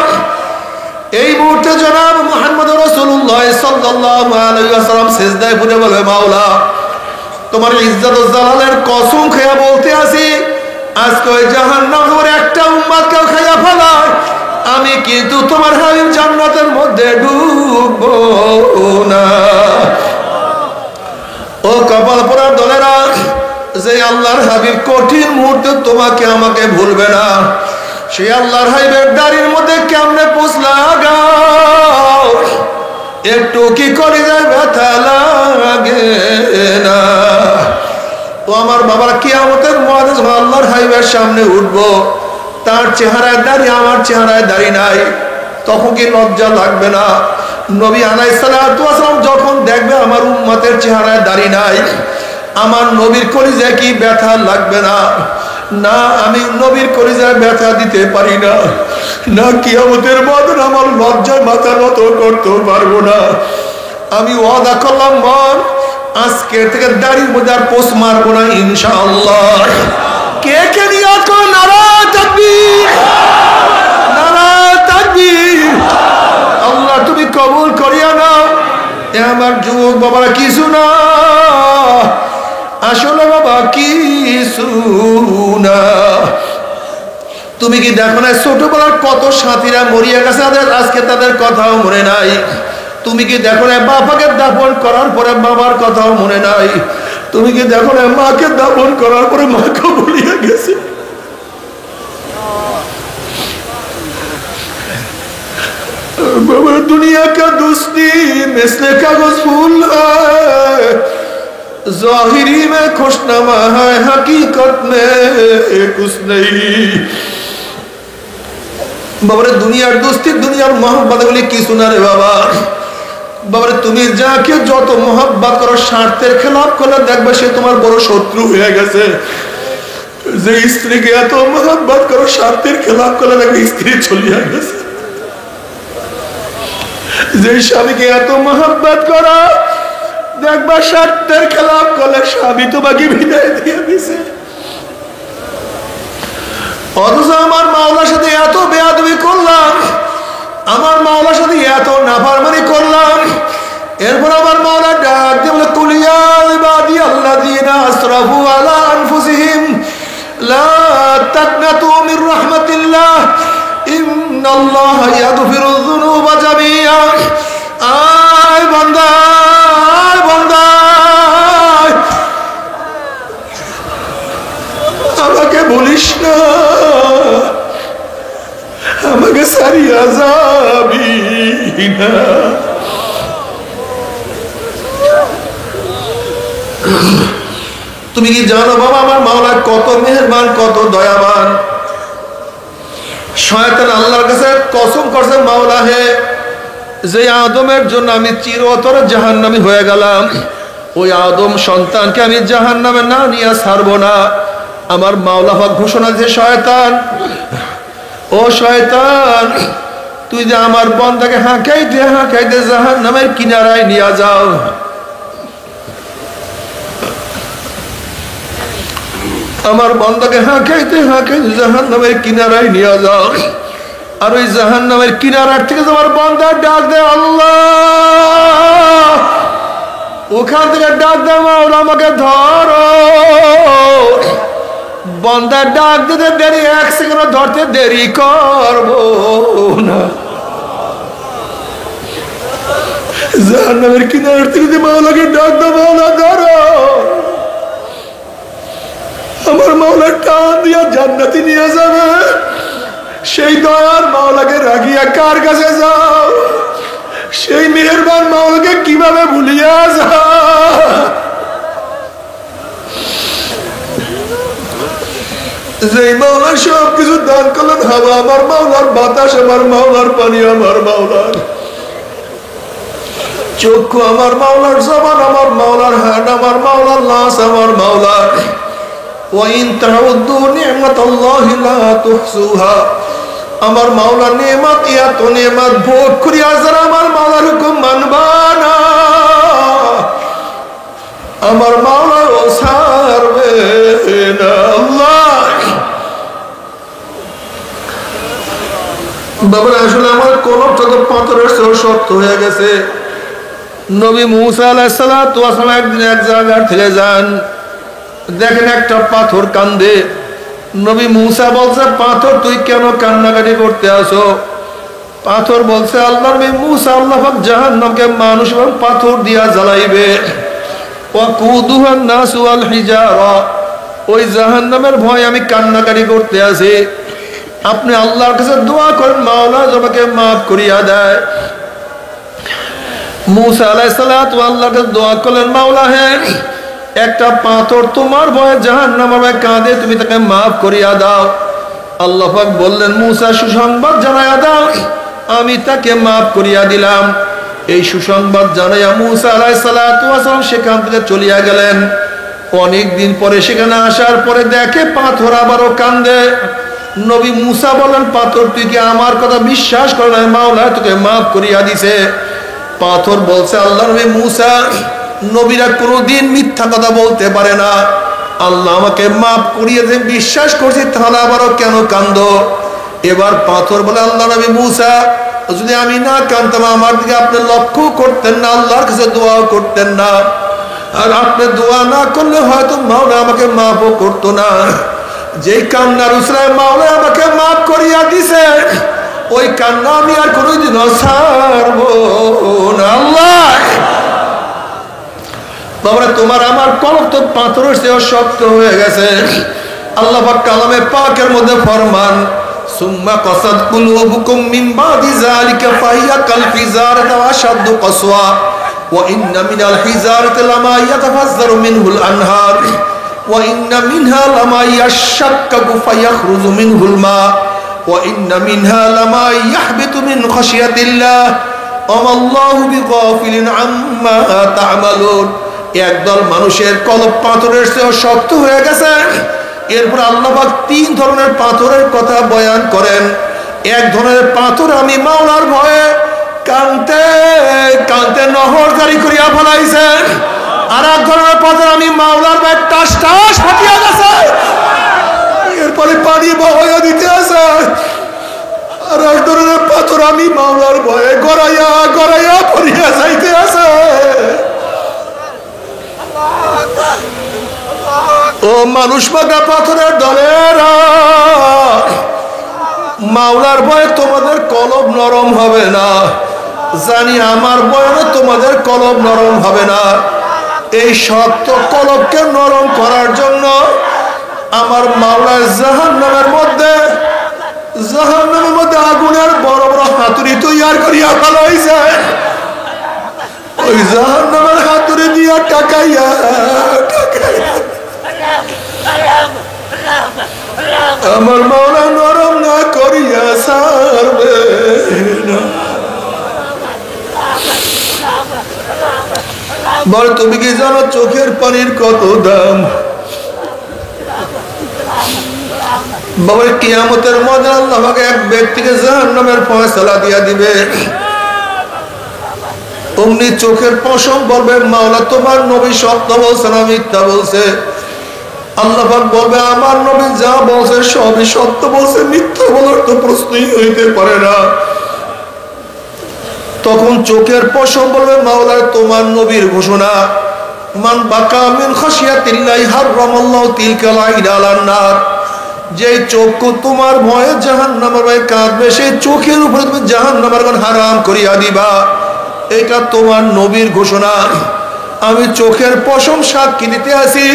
এই মুহূর্তে জনাব মুহাম্মদ রাসূলুল্লাহ সাল্লাল্লাহু আলাইহি ওয়াসাল্লাম সিজদায় পড়ে বলে, মাওলা তোমার ইজ্জত ও জালালের কসম খেয়ে বলতে আসি, আজকে ওই জাহান্নামের একটা উম্মতকে খাইয়া ফেলায়, আমি কিন্তু তোমার হাবিব জান্নাতের মধ্যে ডুববো না। ও কপাল পোড়া দলেরা, যে আল্লাহর হাবিব কঠিন মুহূর্তে তোমাকে আমাকে ভুলবে না, সেই আল্লাহর হাবিবের দাড়ির মধ্যে কেমনে পোষ লাগাও, একটু কি করে যায় ব্যথা লাগে না? তো আমার বাবার কিয়ামতের ময়দানে যখন আল্লাহর হাবিবের সামনে উঠবো, তার চেহারায় দাড়ি আমার চেহারায় দাড়ি নাই, তখন কি লজ্জা লাগবে না? নবী আলাইহিস সালাতু ওয়াস সালাম যখন দেখবে আমার উম্মতের চেহারায় দাড়ি নাই, আমার নবীর কলিজায় কি ব্যথা লাগবে না? না, আমি নবীর কলিজায় ব্যথা দিতে পারি না, না কিয়ামতের ময়দানে আমার লজ্জায় মাথা নত করতে পারবো না। আমি ওয়াদা করলাম, মন আজকে থেকে দাড়ির মধ্যে আর পোষ মারবো না ইনশাআল্লাহ। কে কে নিয়াত করো? নারায়ে তাকবীর, নারায়ে তাকবীর। আল্লাহ তুমি কবুল করিয়া নাও। এ আমার যুবক বাবারা, কিছু না, আসলে বাবা কিছু না। তুমি কি দেখো না ছোটবেলার কত সাথীরা মরিয়া গেছে, আজকে তাদের কথাও মনে নাই? তুমি কি দেখো না বাবাকে দাফন করার পরে বাবার কথাও মনে নাই? তুমি কি দেখো না মাকে দাফন করার পরে মাকে ভুলিয়ে গেছে? बाबा दुनिया का दोस्ती मिसले कागज फूल है, ज़ाहिरी में खुशनमा है, हकीकत में कुछ नहीं। बाबा दुनियार दोस्ती दुनियार मोहब्बत बोले की सुना रे बाबा। बाबा তুমি যাকে যত मोहब्बत করো স্বার্থের খেলাফ করলে দেখবে সে তোমার বড় শত্রু হয়ে গেছে। যে স্ত্রীকে এত मोहब्बत করো স্বার্থের খেলাফ করলে দেখবে স্ত্রী চলিয়া গেছে। যে স্বামীকে এত মোহাব্বত করো দেখবা স্বার্থের খেলাফ করলে স্বামী তোমাকে বিদায় দিয়ে দিছে। অথচ আমার মাওলার সাথে এত বেয়াদবি করলাম, আমার মাওলার সাথে এত নাফরমানি করলাম, এরপর আমার মাওলা ডাক দিয়ে বলে কুল ইয়া ইবাদিয়াল্লাযীনা আসরাফু আলা আনফুসিহিম লা তাকনাতু মির রাহমাতিল্লাহ ইন্নাল্লাহা ইয়াগফিরুয যুনুবা জামিআ। আয় বান্দা, আয় বান্দা, আমাকে বলিস না, আমাকে সারিয়া যাবি না। তুমি কি জানো বাবা আমার মাওলা কত মেহেরবান, কত দয়াবান? শয়তান আল্লাহর কাছে কসম করছে, মাওলা হে, যে আদমের জন্য আমি চিরতরে জাহান্নামী হয়ে গেলাম, ওই আদম সন্তানকে আমি জাহান্নামে না নিয়ে ছাড়বো না। আমার মাওলা হক ঘোষণা যে শয়তান, ও শয়তান, তুই যে আমার বান্দাকে হাঁকাইতে হাঁকাইতে জাহান্নামের কিনারায় নিয়ে যাও। আমার বান্দাকে হাঁকাইতে হাঁকাইতে জাহান্নামের কিনারায় নিয়ে যাও। আর ওই জাহান্নামের কিনারার থেকে তোমার বান্দা ডাক দেয় আল্লাহ, ওখান থেকে ডাক দেয় মাওলা আমাকে ধরো। বান্দা ডাক দিতে দেরি, এক সেকেন্ড ধরতে দেরি করবো না। জাহান্নামের কিনারার থেকে মাওলাকে ডাক দাও, মাওলা ধরো। আমার মাওলা টান দিয়া জান্নাতে নিয়ে যাবে। সেই দয়ার মাওলাকে রাগিয়া কার কাছে যাও? সেই মেহেরবান মাওলাকে কিভাবে ভুলিয়া যাও? যে মাওলা সব কিছু দান করলেন, হাওয়া আমার মাওলার, বাতাস আমার মাওলার, পানি আমার মাওলার, চক্ষু আমার মাওলার, জবান আমার মাওলার, হাত আমার মাওলার, লাশ আমার মাওলার। ওয়াইন তাউদ্দু নি'মাতাল্লাহি লা তুহসুহা। আমার মাওলার নেয়ামত, এত নেয়ামত ভোগ করিয়া যারা আমার মাওলার হুকুম মানবা না, আমার মাওলা ও ছাড়বে না। আল্লাহ বাবা, আসলে আমার কলবটা তো পাথরের চেয়ে শক্ত হয়ে গেছে। নবী মুসা আলাইহিস সালাতু ওয়াস সালাম একদিন এক জায়গা থেকে যান, দেখেন একটা পাথর কান্দে। নবী মুসা বলছে, পাথর তুই কেন কান্নাকাটি করতে আসো? পাথর বলছে আল্লাহর নবী মুসা, আল্লাহ পাক জাহান্নামকে মানুষ এবং পাথর দিয়া জ্বালাইবে। ওয়াকুদুহান নাসু ওয়াল হিজারা, ওই জাহান্নামের ভয় আমি কান্নাকাটি করতে আছি। আপনি আল্লাহর কাছে দোয়া করেন মাওলা আমাকে মাফ করিয়া দেয়। মুসা আলাইহিস সালাতু আল্লাহর কাছে দোয়া করলেন, মাওলা হে, একটা পাথর তোমার ভয়ে জাহান্নামে কাঁদে, তুমি তাকে মাফ করিয়া দাও। আল্লাহ পাক বললেন, মুসা সুসংবাদ জানাইয়া দাও, আমি তাকে মাফ করিয়া দিলাম। এই সুসংবাদ জানাইয়া মুসা আলাইহিস সালাতু ওয়াসালাম সেখান থেকে চলিয়া গেলেন। অনেক দিন পরে সেখানে আসার পরে দেখে পাথর আবারও কান্দে। নবী মুসা বলেন, পাথর তুই কি আমার কথা বিশ্বাস করে না? মাওলা তোকে মাফ করিয়া দিছে। পাথর বলছে, আল্লাহ নবী মুসা, নবীরা কোনোদিন মিথ্যা কথা বলতে পারে না। আল্লাহ আমাকে মাফ করিয়ে যে বিশ্বাস করছি, তাহলে আবারও কেন কান্দো? এবার পাথর বলে, আল্লাহ নবী মুসা, যদি আমি না কান্দতাম আমার দিকে আপনি লক্ষ্য করতেন না, আল্লাহর কাছে দোয়াও করতেন না। আর আপনি দোয়া না করলে হয়তো মাওলা আমাকে মাফও করতো না। যেই কান্নার উসরায় মাওলা আমাকে মাফ করিয়া দিছে, ওই কান্না আমি আর কোনোদিন ছাড়বো না। আল্লাহ বাবা, তোমার আমার কলব তো পাথরের চেয়েও শক্ত হয়ে গেছে। আল্লাহ পাক কালামে পাকের মধ্যে ফরমান, সুম্মা কাসাদ কুলুবুকুম মিন বাদি যালিকা ফাহিয়া কাল হিজারাতি ওয়া আশাদ্দু কাসওয়া ওয়া ইন্না মিনাল হিজারাতি লামা ইয়াতাফাজ্জারু মিনহুল আনহার ওয়া ইন্না মিনহা লামা ইয়াশাক্কাকু ফায়াখরুজু মিনহুল মা ওয়া ইন্না মিনহা লামা ইয়াহবিতু মিন খাশিয়াতিল্লাহ ওয়া মাল্লাহু বিগাফিলিন আম্মা তা'মালুন। একদল মানুষের কলব পাথরের চেয়ে শক্ত হয়ে গেছে। এরপর আল্লাহ পাক তিন ধরনের পাথরের কথা বয়ান করেন। এক ধরনের পাথর আমি মাওলার ভয়ে কানতে কানতে নহর জারি করিয়া ফেলাইছে। আর এক ধরনের পাথর আমি মাওলার ভয়ে টাস টাস ফাটিয়া গেছে, এরপরে পানি বহাইয়া দিতে আছে। আর এক ধরনের পাথর আমি মাওলার ভয়ে গড়াইয়া গড়াইয়া পড়িয়া যাইতে আছে। ও মানুষ মাগা পাথরের দলেরা, মাওলার ভয়ে তোমাদের কলব নরম হবে না। জানি আমার ভয়ে তোমাদের কলব নরম হবে না। এই শক্ত কলবকে নরম করার জন্য আমার মাওলার জাহান্নামের মধ্যে আগুনের বড় বড় হাতুড়ি তৈয়ার করিয়া ফেলাইছে। ওই জাহান্নামের হাতুড়ি দিয়া টাকাইয়া আমার মাওলা নরম না করিয়া ছাড়বে না। বল, তুমি কি জানো চোখের পানির কত দাম? বাবা, কিয়ামতের মধ্যে আল্লাহ পাক এক ব্যক্তিকে জাহান্নামের ফয়সালা দিয়া দিবে। অমনি চোখের পশম বলবে, মাওলা তোমার নবী সত্য বলছে না মিথ্যা বলছে? আল্লাহ পাক বলবে, আমার নবী যা বলছে সবই সত্য বলছে, মিথ্যা বলার তো প্রশ্নই হইতে পারে না। তখন চোখের পশম বলবে, মাওলা তোমার নবীর ঘোষণা, মান বাকা মিন খাশিয়াতিল্লাহি হারামাল্লাহু তিলকাল আইন আলান নার। যে চোখ তোমার ভয়ে জাহান্নামের ভয়ে কাঁদবে, সেই চোখের উপরে তুমি জাহান্নামের আগুন হারাম করিয়া দিবা। এটা তোমার নবীর ঘোষণা। আমি চোখের পশম সাক্ষী দিতে আসি,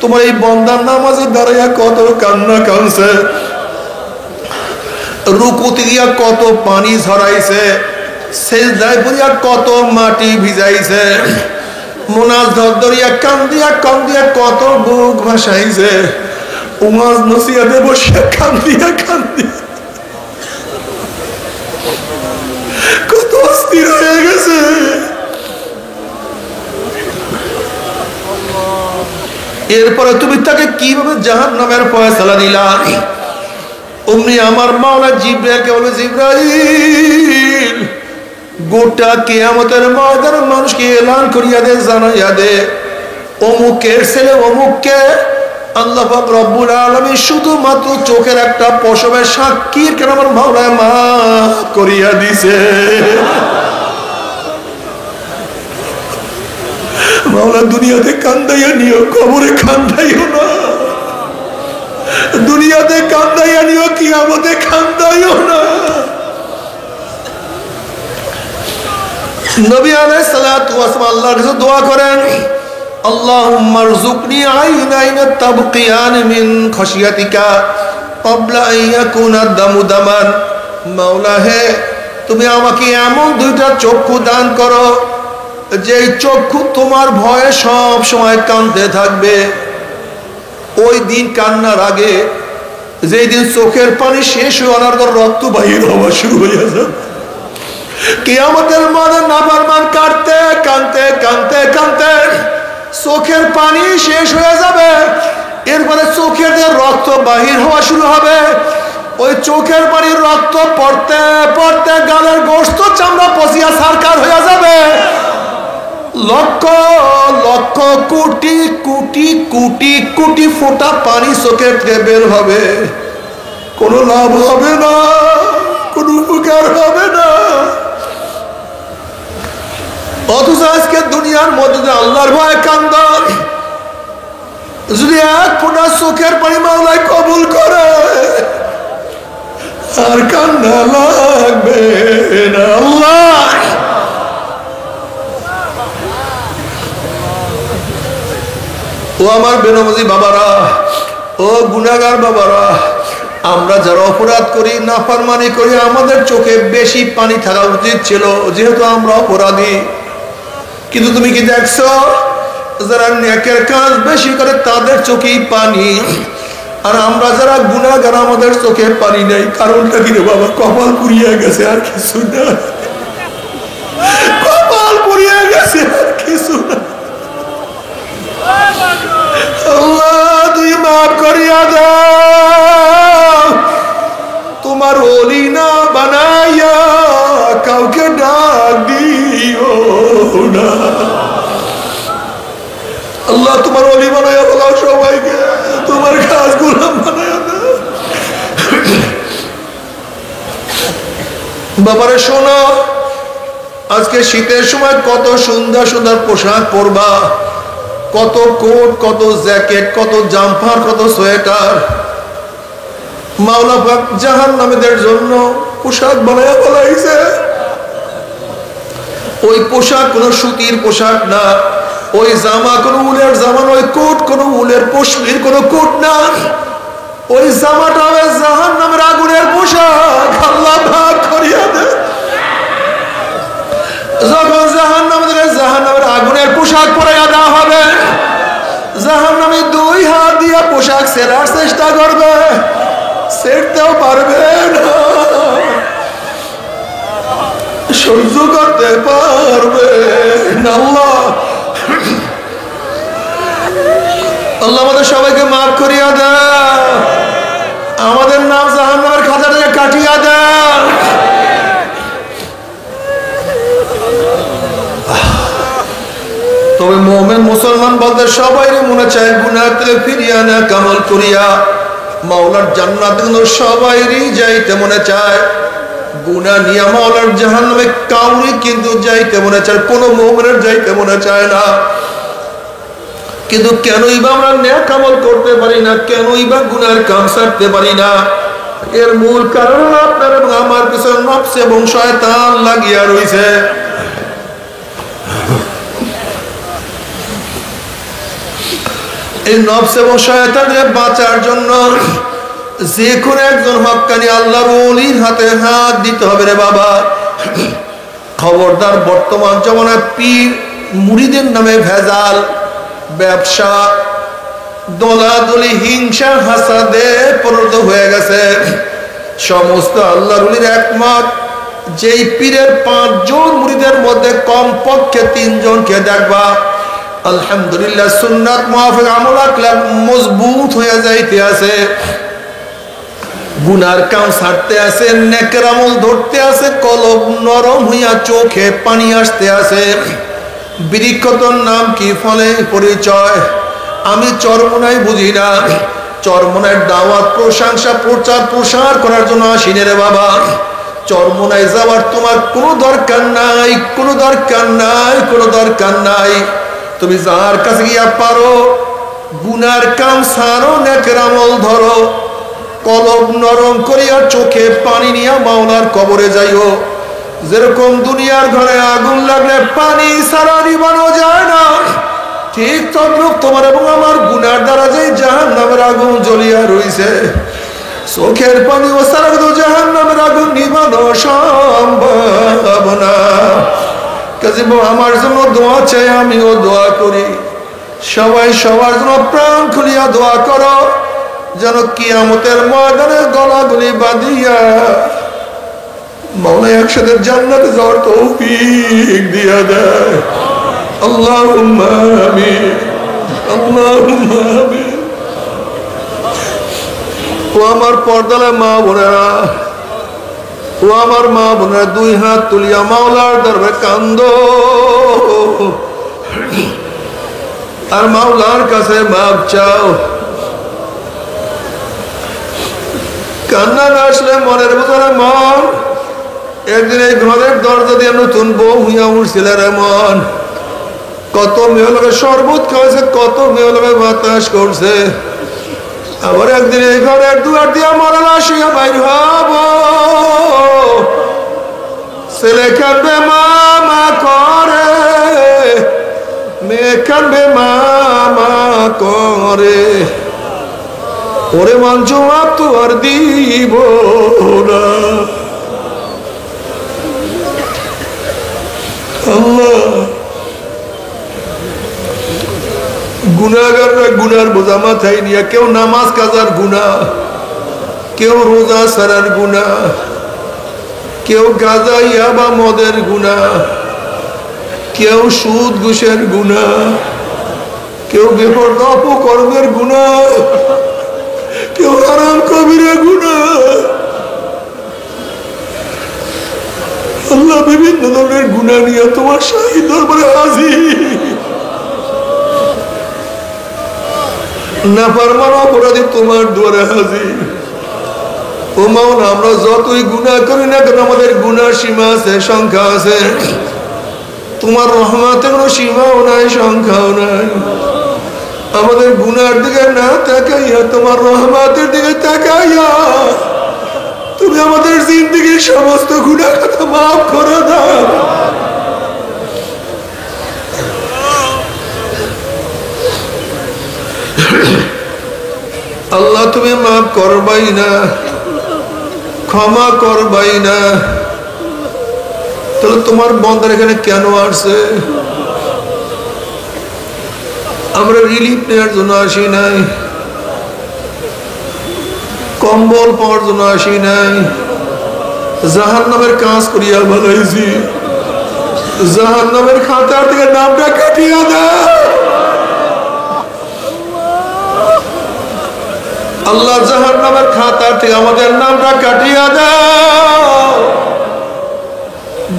তোমার এই বন্দার নামাজে দাঁড়াইয়া কত কান্না কাঁদছে, রুকুতে গিয়া কত পানি ঝরাইছে, সেজদায় পড়িয়া কত মাটি ভিজাইছে, মুনাজাত ধরিয়া কান্দিয়া কান্দিয়া কত বুক ভাসাইছে, উমাজ নসিয়াতে বসিয়া কান্দিয়া কান্দিয়া কত অস্থির হয়ে গেছে। এরপরে তুমি তাকে কিভাবে জাহান্নামের ফয়সালা দিলা? অমনি আমার মাওলা জিবরাইলকে বলে, জিবরাইল, গোটা কিয়ামতের ময়দানে মানুষকে এলান করিয়া দে, জানাইয়া দে, অমুকের ছেলে অমুককে আল্লাহ পাক রব্বুল আলামিন শুধুমাত্র চোখের একটা পশমের সাক্ষীর কেন আমার মাওলা মাফ করিয়া দিছে। মাওলা দুনিয়াতে কান্দাইয়া নিও, কবরে কান্দাইও না। দুনিয়াতে কান্দাইয়া নিও, কিয়ামতে কান্দাইও না। নবী আলাইহিস সালাতু ওয়াস সালাম আল্লাহর কাছে দোয়া করেন, আল্লাহুম্মা রযুকনি আইনাইন তাবকিয়ান মিন খাশিয়াতিকা ক্বাবলা আন ইয়াকুনা দামু দামান। মাওলা হে, তুমি আমাকে এমন দুইটা চক্ষু দান করো যে চক্ষু তোমার ভয়ে সব সময় কাঁদতে থাকবে। ওই দিন কান্নার আগে, যেই দিন চোখের পানি শেষ হওয়ার পর রক্ত বাহির হওয়া শুরু হয়ে যাবে, কিয়ামতের মাঠে নাফরমান কাঁদতে কাঁদতে কাঁদতে কাঁদতে চোখের পানি শেষ হয়ে যাবে। এরপরে চোখের দিয়ে রক্ত বাহির হওয়া শুরু হবে। ওই চোখের পানির রক্ত পড়তে পড়তে গালের গোশত চামড়া পচিয়া সারকার হয়ে যাবে। লক্ষ লক্ষ কোটি কোটি কোটি কোটি ফোঁটা পানি চোখের থেকে বের হবে, কোনো লাভ হবে না, কোনো উপকার হবে না। অথচ আজকে দুনিয়ার মধ্যে আল্লাহর ভয়ে কান্দ, যদি এক ফোঁটা চোখের পানি মাওলায় কবুল করে আর কান্না লাগবে না। আল্লাহ ও আমার বেনমাজি বাবারা, ও গুনাহগার বাবারা, আমরা যারা অপরাধ করি, নাফরমানি করি, আমাদের চোখে বেশি পানি থাকা উচিত ছিল, যেহেতু আমরা অপরাধী। কিন্তু তুমি কি দেখছো, যারা নেকের কাজ বেশি করে তাদের চোখেই পানি, আর আমরা যারা গুনাহগার আমাদের চোখে পানি নেই। কারণটা কি রে বাবা? কপাল পুড়িয়ে গেছে, আর কিছু না। কপাল পুড়িয়ে গেছে, আর কিছু না। আল্লাহ, তুই মাফ করিয়া দাও। তোমার ওলি না বানাইয়া কাউকে ডাক দিও না। আল্লাহ, তোমার ওলি বানাইয়া বলাও সবাইকে, তোমার খাস গোলাম বানাইয়া দাও। বাবারে শোনো, আজকে শীতের সময় কত সুন্দর সুন্দর পোশাক পরবা, কত কোট, কত জ্যাকেট, কত জাম্পার, কত সোয়েটার। মাওলা পাক জাহান্নামীদের জন্য পোশাক বানায়া বলাইছে। ওই পোশাক কোনো সুতির পোশাক না, ওই জামা কোনো উলের জামা, ওই কোট কোনো উলের পশমির কোনো কোট না। ওই জামাটা হবে জাহান্নামের আগুনের পোশাক। আল্লাহ ভাগ করিয়া দে। যখন জাহান্নামের আগুনের পোশাক পরাইয়া দেওয়া হবে, জাহান্নামী দুই হাত দিয়ে পোশাক ছেড়ার চেষ্টা করবে, ছেড়তেও পারবে না, সহ্য করতে পারবে না। আল্লাহ আমাদের সবাইকে মাফ করিয়া দেয়, আমাদের নাম জাহান্নামের খাতা থেকে কাটিয়া দেয়। তবে মুমিন মুসলমান বলতে সবাই মনে চায় গুনাহ থেকে ফিরিয়া না কামাল করিয়া মাওলার জান্নাত, কিন্তু সবাইরই যাইতে মনে চায়। গুনাহ নিয়া মাওলার জাহান্নামে কাউরি কিন্তু যাইতে মনে চায়, কোনো মুমিনের যাইতে মনে চায় না। কিন্তু কেনই বা আমরা নেক আমল করতে পারি না, কেনই বা গুনাহের কাম ছাড়তে পারি না? এর মূল কারণ আপনার এবং আমার পিছনে নফস এবং শয়তান লাগিয়া রয়েছে। এই নফস এবং শয়তানের বাঁচার জন্য যে কোনো একজন হক্কানি আল্লাহর ওলির হাতে হাত দিতে হবে রে বাবা। খবরদার, বর্তমান জমানায় পীর মুরিদের নামে ভেজাল, ব্যবসা, দলাদলি, হিংসা, হাসাদে পরিণত হয়ে গেছে। সমস্ত আল্লাহর ওলির একমত, যেই পীরের 5 জন মুরিদের মধ্যে কমপক্ষে 3 জনকে দেখবা আলহামদুলিল্লাহ সুন্নাত মুআফিক আমল আকলাক মজবুত হয়ে যাইতে আছে, গুনার কাম ছাড়তে আছে, নেকের আমল ধরতে আছে, কলব নরম হইয়া চোখে পানি আসতে আছে। বৃক্ষতর নাম কি, ফলে পরিচয়। আমি চরমোনাই বুঝি না, চরমোনায় দাওয়াত, প্রশংসা, প্রচার প্রসার করার জন্য আসিনে রে বাবা। চরমোনায় যাওয়ার তোমার কোনো দরকার নাই, কোনো দরকার নাই, কোনো দরকার নাই। তুমি যার কাছে গিয়া পারো গুনার কাম ছাড়ো, নেকের আমল ধরো, কলব নরম করিয়া চোখে পানি নিয়া মাওলার কবরে যাইও। যেরকম দুনিয়ার ঘরে আগুন লাগলে পানি ছাড়া নিবানো যায় না, ঠিক তদ্রুপ তোমার এবং আমার গুনার দ্বারা যে জাহান্নামের আগুন জ্বলিয়া রইছে, চোখের পানি ও ছাড়া তো জাহান্নামের আগুন নিবানো সম্ভব না। কাজে আমার জন্য দোয়া চাই, আমিও দোয়া করি, সবাই সবার জন্য প্রাণ খুলিয়া দোয়া করো, যেন কিয়ামতের ময়দানে গলাগুলি বাঁধিয়া মাওলা একসাথে জান্নাতে যাওয়ার তৌফিক দিয়া দেয়। আল্লাহুম্মা আমিন, আল্লাহুম্মা আমিন। ও আমার পর্দালে মা বোনেরা, ও আমার মা বোনেরা, দুই হাত তুলিয়া মাওলার দরবারে কান্দো আর মাওলার কাছে মাপ চাও। কান্না না আসলে মনের ভিতরে মন, একদিন এই ঘরের দরজা দিয়ে নতুন বউ হইয়া উঠছিল রে মন, কত মেয়ে লোকে শরবত খাওয়াছে, কত মেয়ে লোকে বাতাস করছে, আবার একদিন এই ঘরের দুয়ার দিয়া মরণ আসিয়া বাইর হব, ছেলে কাঁদবে মামা করে, মেয়ে কাঁদবে মামা করে, ওরে মান জবাব তো আর দিব না। আল্লাহ, গুনাহগাররা গুনার বোঝা মাথায় নিয়ে, কেউ নামাজ কাজার গুনাহ, কেউ রোজা সারার গুনাহ, কেউ গাঁজা ইয়াবা মদের গুনাহ, কেউ সুদ ঘুষের গুনাহ, কেউ বেপরদা অপকর্মের গুনাহ, কেউ হারাম কবিরা গুনাহ। আল্লাহ, বিভিন্ন ধরনের গুনাহ নিয়ে তোমার শাহী দরবারে হাজির। নাফরমান অপরাধী তোমার দুয়ারে হাজির। ও মাওলা, আমরা যতই গুনাহ করি না কেন, আমাদের গুনার সীমা আছে, সংখ্যা আছে। তোমার রহমতের কোনো সীমাও নাই, সংখ্যাও নাই। আমাদের গুনার দিকে না তাকাইয়া তোমার রহমতের দিকে তাকাইয়া তুমি আমাদের জিন্দেগীর সমস্ত গুনাহ কথা মাফ করে দাও। আল্লাহ, তুমি মাফ করবাই না, ক্ষমা করবাই না, তাহলে তোমার বন্দার এখানে কেন আসছে? আমরা রিলিফ নেওয়ার জন্য আসি নাই, কম্বল পাওয়ার জন্য আসি নাই, জাহান্নামের কাজ করিয়া ভালাইছি। জাহান্নামের খাতার থেকে নামটা কাটিয়া দাও আল্লাহ, জাহান্নামের খাতার থেকে আমাদের নামটা কাটিয়া দাও।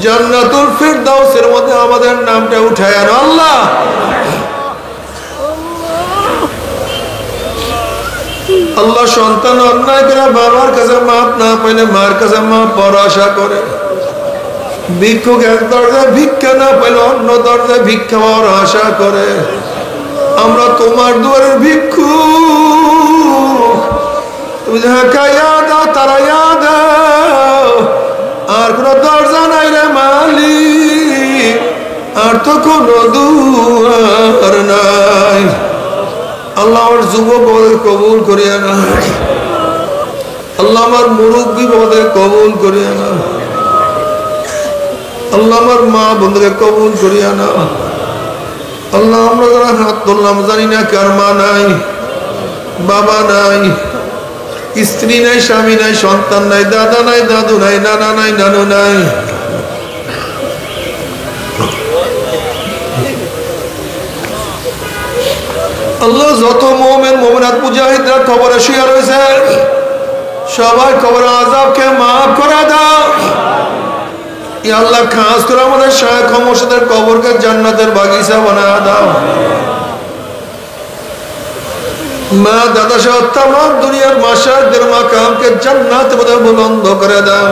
জান্নাতুল ফিরদাউসের মধ্যে আমাদের নামটা উঠায় আনো আল্লাহ। আল্লাহ, সন্তান অন্যায় করে বাবার কাছে মাপ না পাইলে মার কাছে মাপ পাওয়ার আশা করে, ভিক্ষুক এক দরজায় ভিক্ষা না পাইলে অন্য দরজায় ভিক্ষা পাওয়ার আশা করে। আমরা তোমার দুয়ারের ভিক্ষুক, তুমি যাহা খাইয়া দাও তারাইয়া দাও, আর কোন দরজা নাই রে মালিক, আর তো কোনো দুয়ার নাই। আল্লাহ, আমার যুবক কবুল করিয়া না, আল্লাহ আমার মুরব্বী বাবাদের কবুল করিয়া না, আল্লাহ আমার মা বন্ধুকে কবুল করিয়া না। আল্লাহ, আমরা যারা হাত তুললাম জানি না কার মা নাই, বাবা নাই, স্ত্রী নাই, স্বামী নাই, সন্তান নাই, দাদা নাই, দাদু নাই, নানা নাই, নানু নাই। আল্লাহ, যত মুমিন মুমিনাত মুজাহিদরা কবরে শুয়ে রয়েছে, সবাই কবর আযাবকে মাফ করে দাও। ইয়া আল্লাহ, খাস করে আমাদের শায়েখ মুর্শিদের কবরকে জান্নাতের বাগিচা বানায় দাও। মা দাদা সহ তামাম দুনিয়ার মাশায়েখদের মাকামকে জান্নাতের মধ্যে বুলন্দ করে দাও।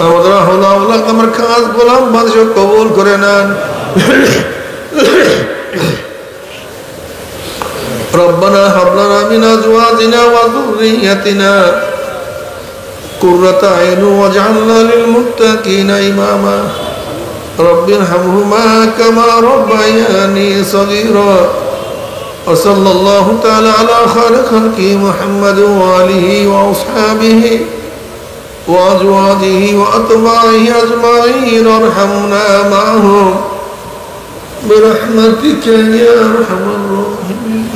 আমাদের আল্লাহ, আমার খাস গোলাম বাদশা কবুল করে নেন। ربنا هب لنا من ازواجنا وذريتنا قرة أعين واجعلنا للمتقين إماما رب ارحمهما كما ربياني صغيرا وصلى الله تعالى على خير خلقه محمد وآله وأصحابه وأزواجه وأتباعه أجمعين وارحمنا معهم برحمتك يا أرحم الراحمين.